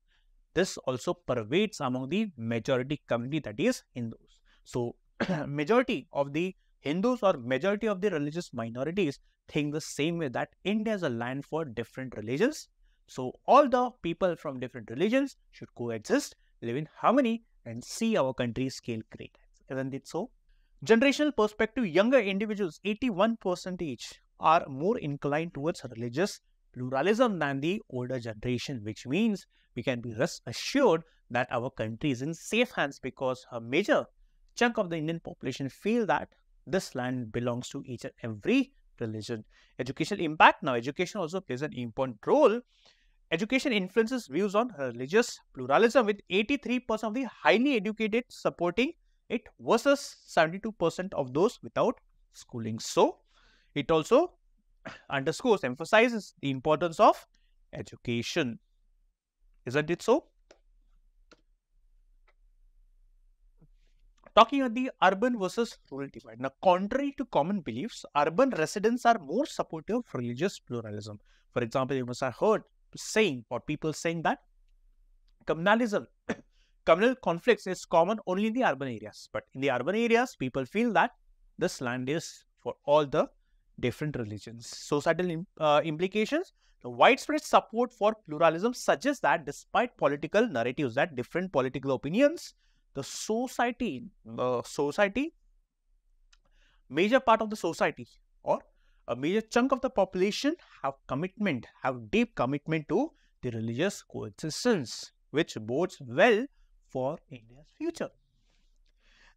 [SPEAKER 1] This also pervades among the majority community, that is Hindus. So, majority of the Hindus or majority of the religious minorities think the same way, that India is a land for different religions. So, all the people from different religions should coexist, live in harmony, and see our country scale great. Isn't it so? Generational perspective, younger individuals, 81% are more inclined towards religious pluralism than the older generation, which means we can be rest assured that our country is in safe hands, because a major chunk of the Indian population feel that this land belongs to each and every religion. Educational impact. Now, education also plays an important role. Education influences views on religious pluralism, with 83% of the highly educated supporting it versus 72% of those without schooling. So, it also underscores, emphasizes the importance of education. Isn't it so? Talking about the urban versus rural divide. Now, contrary to common beliefs, urban residents are more supportive of religious pluralism. For example, you must have heard people saying that communal conflicts is common only in the urban areas. But in the urban areas, people feel that this land is for all the different religions. Societal implications. The widespread support for pluralism suggests that despite political narratives, that different political opinions, the society major part of the society or a major chunk of the population have deep commitment to the religious coexistence, which bodes well for India's future.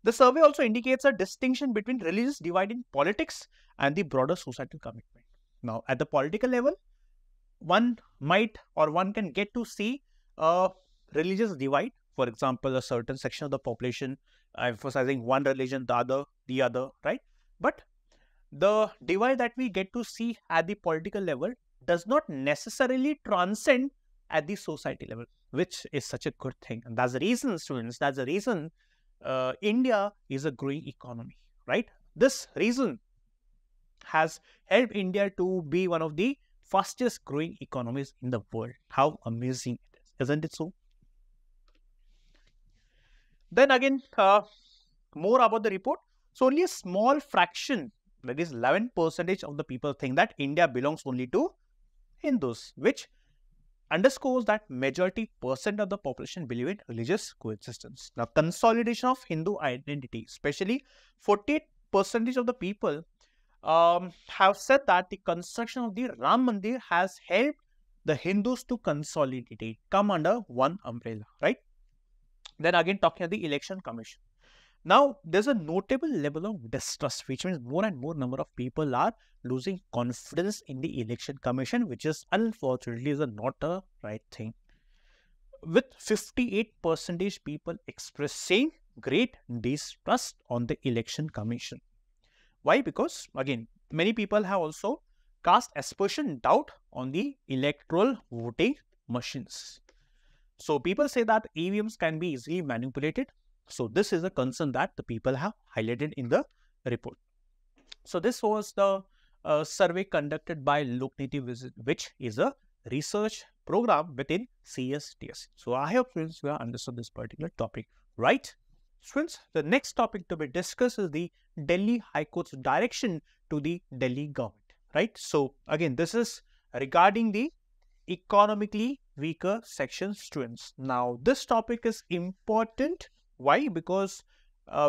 [SPEAKER 1] The survey also indicates a distinction between religious divide in politics and the broader societal commitment. Now, at the political level, one can get to see a religious divide. For example, a certain section of the population emphasizing one religion, the other, right? But the divide that we get to see at the political level does not necessarily transcend at the society level, which is such a good thing. And that's the reason, students, that's the reason India is a growing economy, right? This reason has helped India to be one of the fastest growing economies in the world. How amazing it is, isn't it so? Then again, more about the report. So only a small fraction, that is 11% of the people think that India belongs only to Hindus, which underscores that majority percent of the population believe in religious coexistence. Now, consolidation of Hindu identity, especially 48% of the people have said that the construction of the Ram Mandir has helped the Hindus to consolidate, come under one umbrella, right? Then again, talking about the election commission. Now, there's a notable level of distrust, which means more and more number of people are losing confidence in the election commission, which is unfortunately not a right thing. With 58% people expressing great distrust on the election commission. Why? Because again, many people have also cast aspersion doubt on the electoral voting machines. So people say that EVMs can be easily manipulated. So this is a concern that the people have highlighted in the report. So this was the survey conducted by Lokniti Visit, which is a research program within CSTS. So I hope students will understand this particular topic, right? Students, the next topic to be discussed is the Delhi High Court's direction to the Delhi government, right? So again, this is regarding the economically weaker section students. Now, this topic is important. Why? Because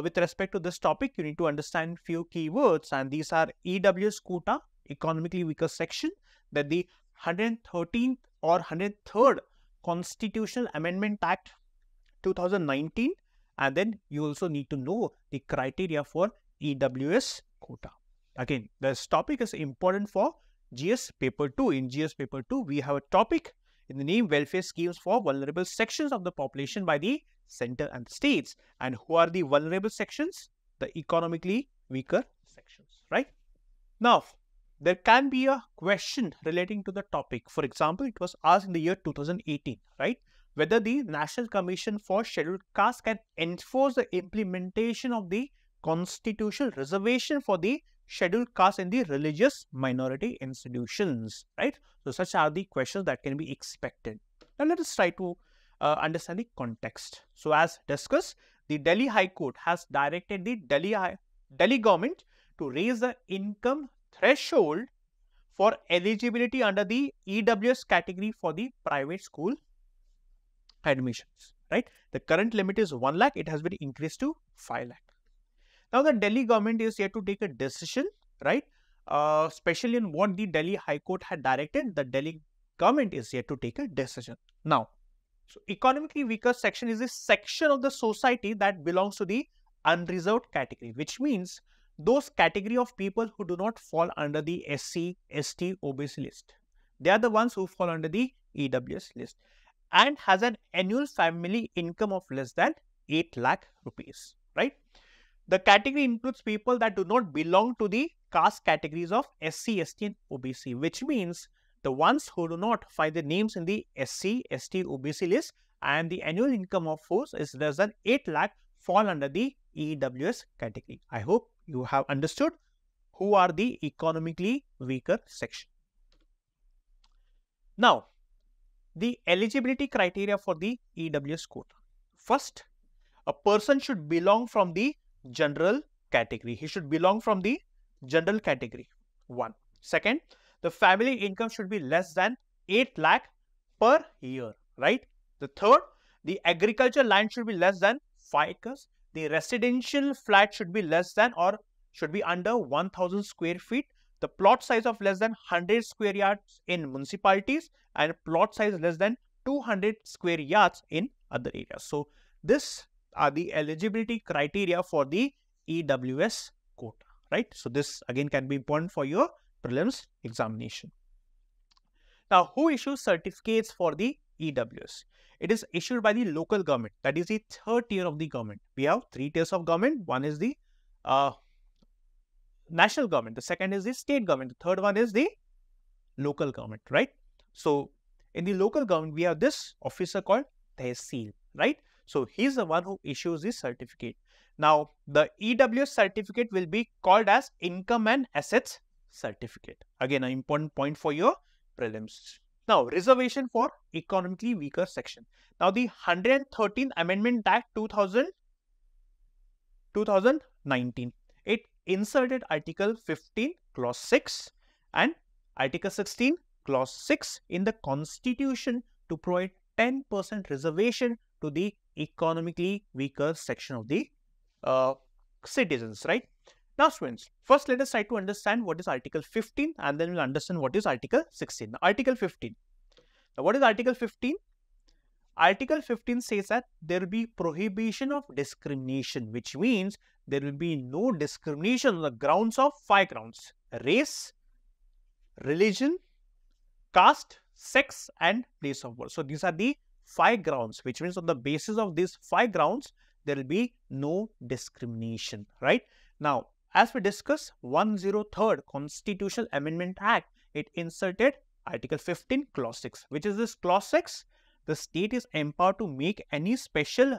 [SPEAKER 1] with respect to this topic, you need to understand few keywords, and these are EWS quota, economically weaker section, then the 113th or 103rd Constitutional Amendment Act 2019, and then you also need to know the criteria for EWS quota. Again, this topic is important for GS paper 2. In GS paper 2, we have a topic in the name welfare schemes for vulnerable sections of the population by the center and the states. And who are the vulnerable sections? The economically weaker sections, right? Now, there can be a question relating to the topic. For example, it was asked in the year 2018, right? Whether the National Commission for Scheduled Castes can enforce the implementation of the constitutional reservation for the scheduled caste in the religious minority institutions, right? So such are the questions that can be expected. Now let us try to understand the context. So as discussed, the Delhi High Court has directed the Delhi government to raise the income threshold for eligibility under the EWS category for the private school admissions, right? The current limit is 1 lakh. It has been increased to 5 lakh. Now, the Delhi government is yet to take a decision, right? Especially in what the Delhi High Court had directed, the Delhi government is yet to take a decision. Now, so economically weaker section is a section of the society that belongs to the unreserved category, which means those category of people who do not fall under the SC, ST, OBC list. They are the ones who fall under the EWS list and has an annual family income of less than 8 lakh rupees, right? The category includes people that do not belong to the caste categories of SC, ST and OBC, which means the ones who do not find their names in the SC, ST, OBC list and the annual income of force is less than 8 lakh fall under the EWS category. I hope you have understood who are the economically weaker section. Now, the eligibility criteria for the EWS quota. First, a person should belong from the general category. He should belong from the general category. 1. Second, the family income should be less than 8 lakh per year, right? The third, the agricultural land should be less than 5 acres. The residential flat should be less than or should be under 1000 square feet. The plot size of less than 100 square yards in municipalities and plot size less than 200 square yards in other areas. So this are the eligibility criteria for the EWS quota, right? So this again can be important for your prelims examination. Now, who issues certificates for the EWS? It is issued by the local government. That is the third tier of the government. We have three tiers of government. One is the national government. The second is the state government. The third one is the local government, right? So in the local government, we have this officer called Tehsil, right? So he is the one who issues this certificate. Now, the EWS certificate will be called as Income and Assets Certificate. Again, an important point for your prelims. Now, reservation for economically weaker section. Now, the 113th Amendment Act 2019, it inserted Article 15 Clause 6 and Article 16 Clause 6 in the Constitution to provide 10% reservation to the economically weaker section of the citizens, right? Now, students, first let us try to understand what is Article 15 and then we'll understand what is Article 16. Now, Article 15. Now, what is Article 15? Article 15 says that there will be prohibition of discrimination, which means there will be no discrimination on the grounds of 5 grounds: race, religion, caste, sex and place of birth. So these are the 5 grounds, which means on the basis of these 5 grounds, there will be no discrimination, right? Now, as we discussed, 103rd Constitutional Amendment Act, it inserted Article 15 Clause 6. Which is this Clause 6? The state is empowered to make any special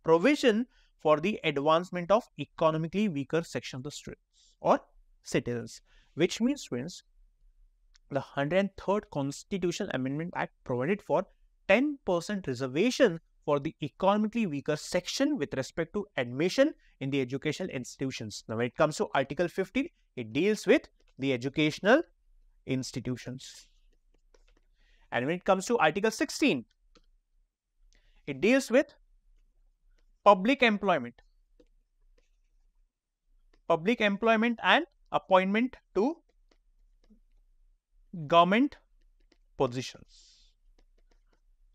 [SPEAKER 1] provision for the advancement of economically weaker section of the students or citizens. Which means, students, the 103rd Constitutional Amendment Act provided for 10% reservation for the economically weaker section with respect to admission in the educational institutions. Now, when it comes to Article 15, it deals with the educational institutions. And when it comes to Article 16, it deals with public employment and appointment to government positions.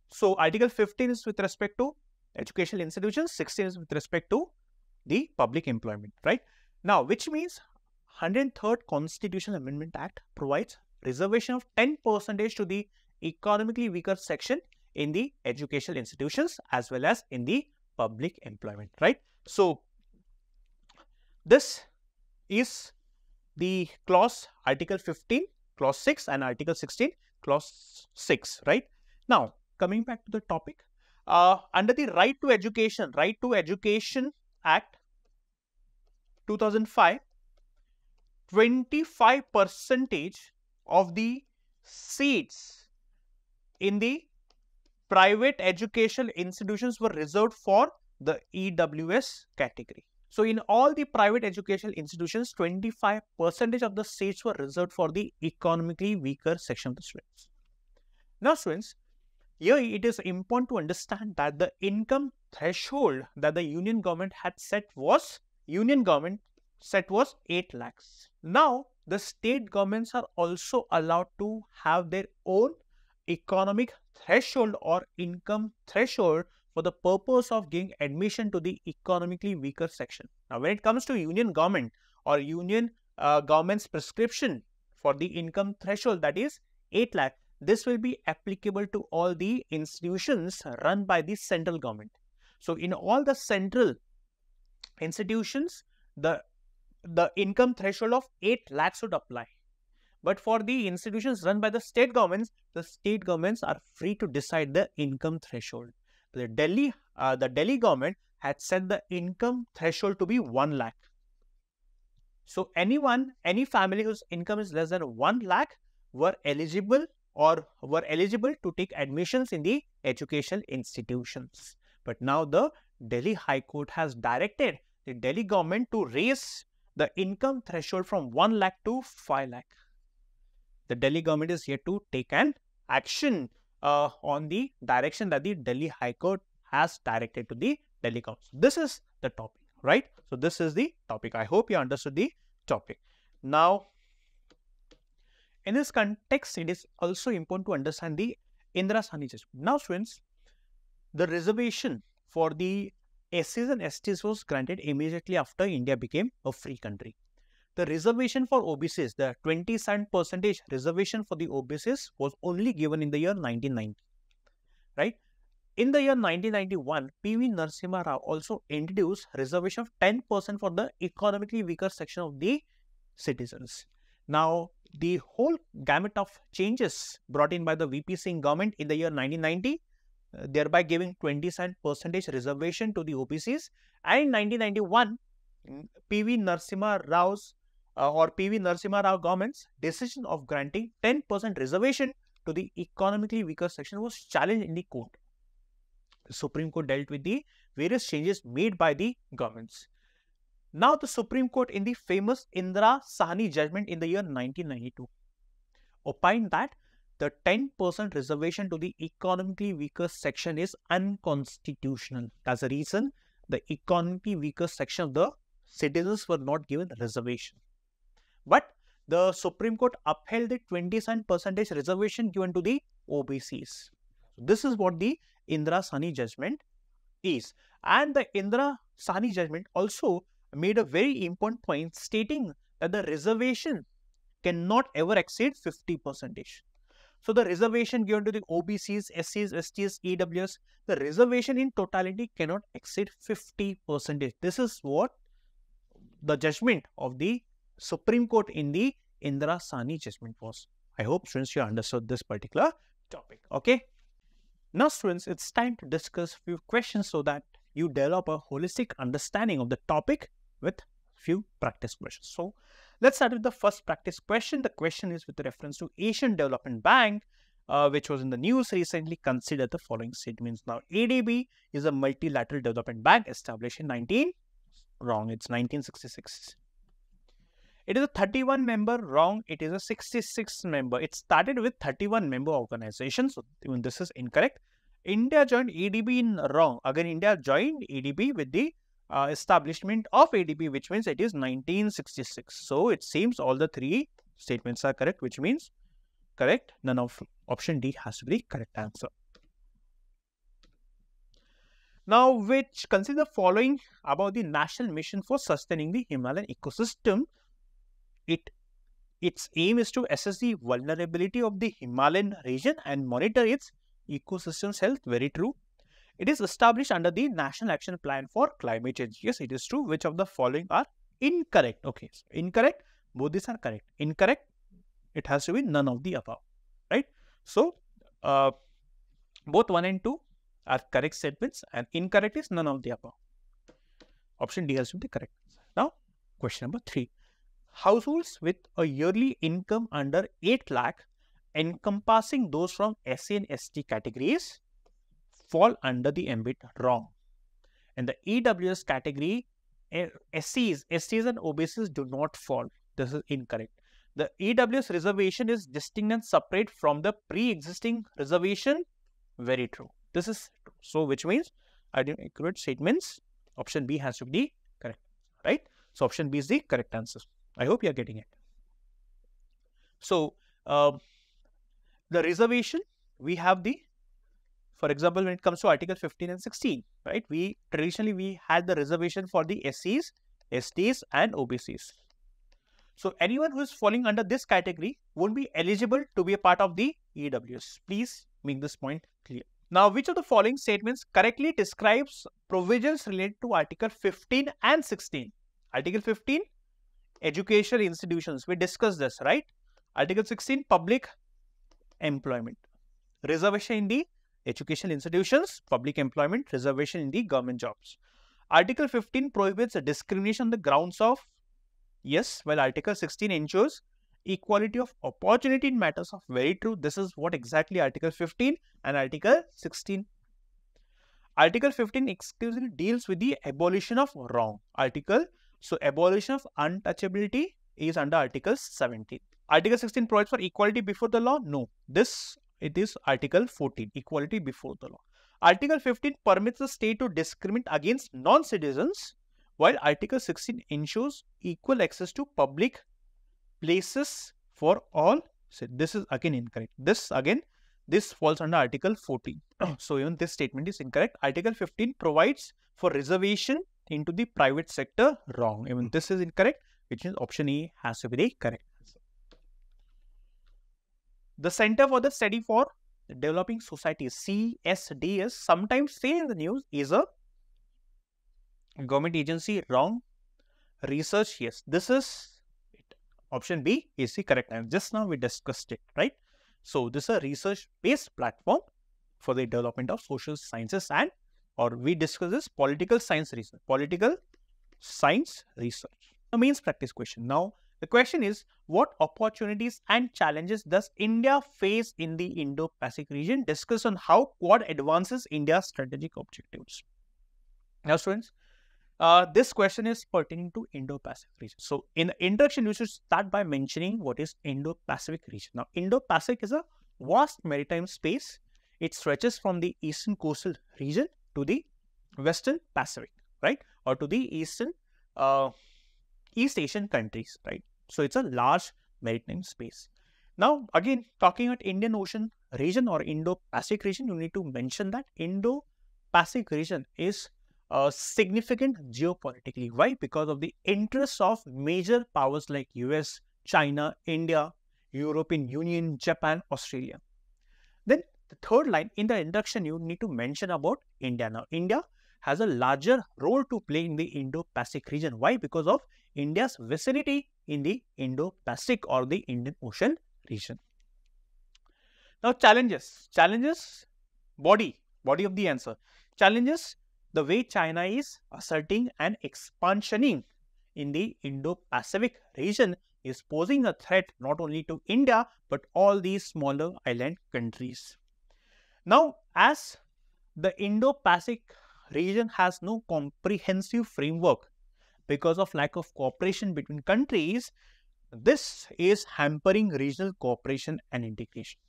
[SPEAKER 1] So, Article 15 is with respect to educational institutions, 16 is with respect to the public employment, right? Now, which means 103rd Constitutional Amendment Act provides reservation of 10% to the economically weaker section in the educational institutions as well as in the public employment, right? So, this is the clause Article 15 Clause 6 and Article 16 Clause 6, right? Now, coming back to the topic, under the Right to Education Act 2005, 25% of the seats in the private educational institutions were reserved for the EWS category. So, in all the private educational institutions, 25% of the seats were reserved for the economically weaker section of the students. Now, students, here it is important to understand that the income threshold that the union government had set was 8 lakhs. Now, the state governments are also allowed to have their own economic threshold or income threshold for the purpose of giving admission to the economically weaker section. Now, when it comes to union government or union government's prescription for the income threshold, that is 8 lakh, this will be applicable to all the institutions run by the central government. So, in all the central institutions, the income threshold of 8 lakhs would apply. But for the institutions run by the state governments are free to decide the income threshold. The Delhi government had set the income threshold to be 1 lakh. So, any family whose income is less than 1 lakh were eligible to take admissions in the educational institutions. But now the Delhi High Court has directed the Delhi government to raise the income threshold from 1 lakh to 5 lakh. The Delhi government is here to take an action on the direction that the Delhi High Court has directed to the Delhi Council. This is the topic. right? So this is the topic. I hope you understood the topic. Now, in this context, it is also important to understand the Indira Sahni judgment. Now, students, the reservation for the SCs and STs was granted immediately after India became a free country. The reservation for OBCs, the 27% reservation for the OBCs was only given in the year 1990, right? In the year 1991, P.V. Narasimha Rao also introduced reservation of 10% for the economically weaker section of the citizens. Now, the whole gamut of changes brought in by the VP Singh government in the year 1990, thereby giving 27% reservation to the OBCs, and in 1991, P.V. Narasimha Rao's P.V. Narasimha Rao government's decision of granting 10% reservation to the economically weaker section was challenged in the court. The Supreme Court dealt with the various changes made by the governments. Now, the Supreme Court in the famous Indira Sahni judgment in the year 1992 opined that the 10% reservation to the economically weaker section is unconstitutional. That's the reason the economically weaker section of the citizens were not given reservation. But the Supreme Court upheld the 27% reservation given to the OBCs. This is what the Indira Sahni judgment is. And the Indira Sahni judgment also made a very important point, stating that the reservation cannot ever exceed 50%. So the reservation given to the OBCs, SCs, STs, EWS, the reservation in totality cannot exceed 50%. This is what the judgment of the Supreme Court in the Indira Sahni judgment was. I hope students you understood this particular topic. Okay. Now, students, it's time to discuss a few questions so that you develop a holistic understanding of the topic with few practice questions. So, let's start with the first practice question. The question is with reference to Asian Development Bank, which was in the news recently. Consider the following statements. Now, ADB is a multilateral development bank established in 1966. It is a 31 member, wrong. It is a 66 member. It started with 31 member organization. So, even this is incorrect. India joined ADB in wrong. Again, India joined ADB with the establishment of ADB, which means it is 1966. So, it seems all the three statements are correct, which means correct. None of option D has to be the correct answer. Now, which consider the following about the National Mission for Sustaining the Himalayan Ecosystem. Its aim is to assess the vulnerability of the Himalayan region and monitor its ecosystem's health. Very true. It is established under the National Action Plan for Climate Change. Yes, it is true. Which of the following are incorrect? Okay, so incorrect. Both these are correct. Incorrect. It has to be none of the above. Right. So, both 1 and 2 are correct statements, and incorrect is none of the above. Option D has to be the correct. Now, question number 3. Households with a yearly income under 8 lakh, encompassing those from SC and ST categories, fall under the ambit. Wrong. And the EWS category, SCs, STs and OBCs do not fall. This is incorrect. The EWS reservation is distinct and separate from the pre-existing reservation. Very true. This is true. So, which means accurate statements. Option B has to be correct. Right. So, option B is the correct answer. I hope you are getting it. So, the reservation, we have the, for example, when it comes to Article 15 and 16, right? Traditionally, we had the reservation for the SCs, STs and OBCs. So, anyone who is falling under this category won't be eligible to be a part of the EWS. Please make this point clear. Now, which of the following statements correctly describes provisions related to Article 15 and 16? Article 15, educational institutions. We discussed this, right? Article 16, public employment. Reservation in the educational institutions, public employment, reservation in the government jobs. Article 15 prohibits discrimination on the grounds of yes, while Article 16 ensures equality of opportunity in matters of. Very true. This is what exactly Article 15 and Article 16. Article 15 exclusively deals with the abolition of wrong. So, abolition of untouchability is under Article 17. Article 16 provides for equality before the law. No, it is Article 14, equality before the law. Article 15 permits the state to discriminate against non-citizens while Article 16 ensures equal access to public places for all. So this is again incorrect. This falls under Article 14. So even this statement is incorrect. Article 15 provides for reservation into the private sector. Wrong. Even this is incorrect, which means option A has to be the correct answer. The Center for the Study for Developing Societies, CSDS, sometimes seen in the news, is a government agency. Wrong. Research, yes. This is it. Option B is the correct answer. Just now we discussed it, right? So this is a research-based platform for the development of social sciences, and or we discuss this political science research. Political science research. The mains practice question. Now the question is, what opportunities and challenges does India face in the Indo-Pacific region? Discuss on how Quad advances India's strategic objectives. Now students, this question is pertaining to Indo-Pacific region. So in the introduction, you should start by mentioning what is Indo-Pacific region. Now Indo-Pacific is a vast maritime space. It stretches from the eastern coastal region to the western Pacific, right? Or to the eastern East Asian countries, right? So it's a large maritime space. Now again, talking about Indian Ocean region or Indo-Pacific region, you need to mention that Indo-Pacific region is significant geopolitically. Why? Because of the interests of major powers like US, China, India, European Union, Japan, Australia. Then the third line in the introduction, you need to mention about India. Now India has a larger role to play in the Indo-Pacific region. Why? Because of India's vicinity in the Indo-Pacific or the Indian Ocean region. Now challenges, body of the answer. Challenges, the way China is asserting and expansioning in the Indo-Pacific region is posing a threat not only to India but all these smaller island countries. Now, as the Indo-Pacific region has no comprehensive framework because of lack of cooperation between countries, this is hampering regional cooperation and integration.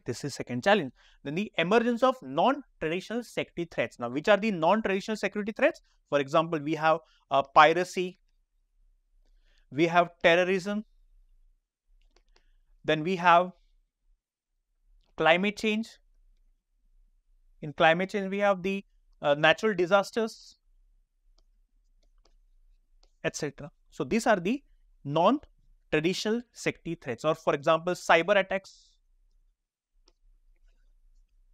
[SPEAKER 1] This is second challenge. Then the emergence of non-traditional security threats. Now, which are the non-traditional security threats? For example, we have piracy, we have terrorism, then we have climate change. In climate change, we have the natural disasters, etc. So these are the non-traditional security threats, or for example, cyber attacks.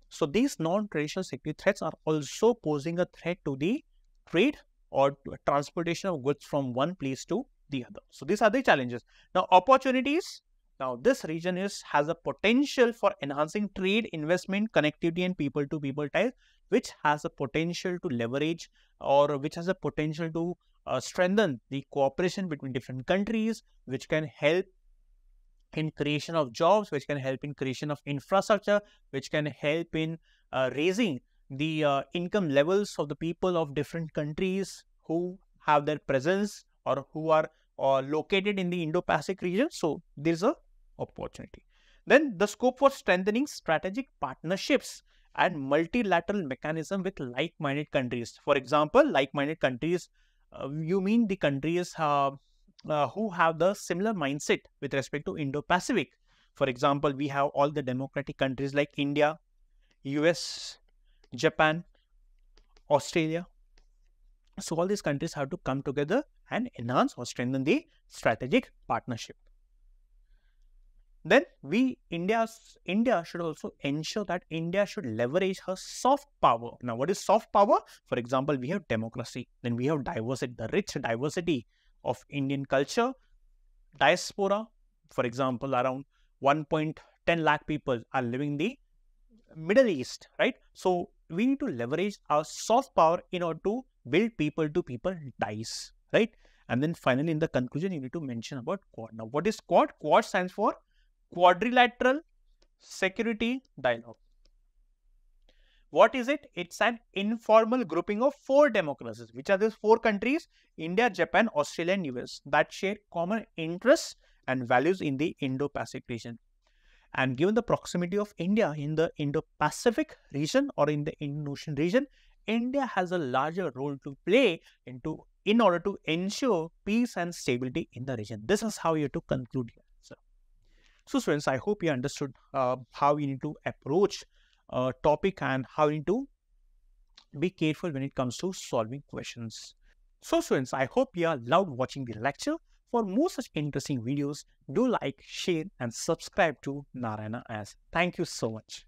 [SPEAKER 1] So these non-traditional security threats are also posing a threat to the trade or transportation of goods from one place to the other. So these are the challenges. Now opportunities. Now this region has a potential for enhancing trade, investment, connectivity and people-to-people ties, which has a potential to leverage or which has a potential to strengthen the cooperation between different countries, which can help in creation of jobs, which can help in creation of infrastructure, which can help in raising the income levels of the people of different countries who have their presence or who are located in the Indo-Pacific region. So there is a opportunity. Then the scope for strengthening strategic partnerships and multilateral mechanism with like-minded countries. For example, like-minded countries, you mean the countries who have the similar mindset with respect to Indo-Pacific. For example, we have all the democratic countries like India, US, Japan, Australia. So all these countries have to come together and enhance or strengthen the strategic partnership. Then India should also ensure that India should leverage her soft power. Now, what is soft power? For example, we have democracy. Then we have diversity, the rich diversity of Indian culture, diaspora. For example, around 1.10 lakh people are living in the Middle East, right? So we need to leverage our soft power in order to build people-to-people ties, right? And then finally, in the conclusion, you need to mention about Quad. Now, what is Quad? Quad stands for Quadrilateral Security Dialogue. What is it? It's an informal grouping of 4 democracies. Which are these 4 countries? India, Japan, Australia and US, that share common interests and values in the Indo-Pacific region. And given the proximity of India in the Indo-Pacific region or in the Indian Ocean region, India has a larger role to play in order to ensure peace and stability in the region. This is how you have to conclude your answer. So students, I hope you understood how you need to approach a topic and how you need to be careful when it comes to solving questions. So students, I hope you are loved watching the lecture. For more such interesting videos, do like, share and subscribe to Narayana IAS. Thank you so much.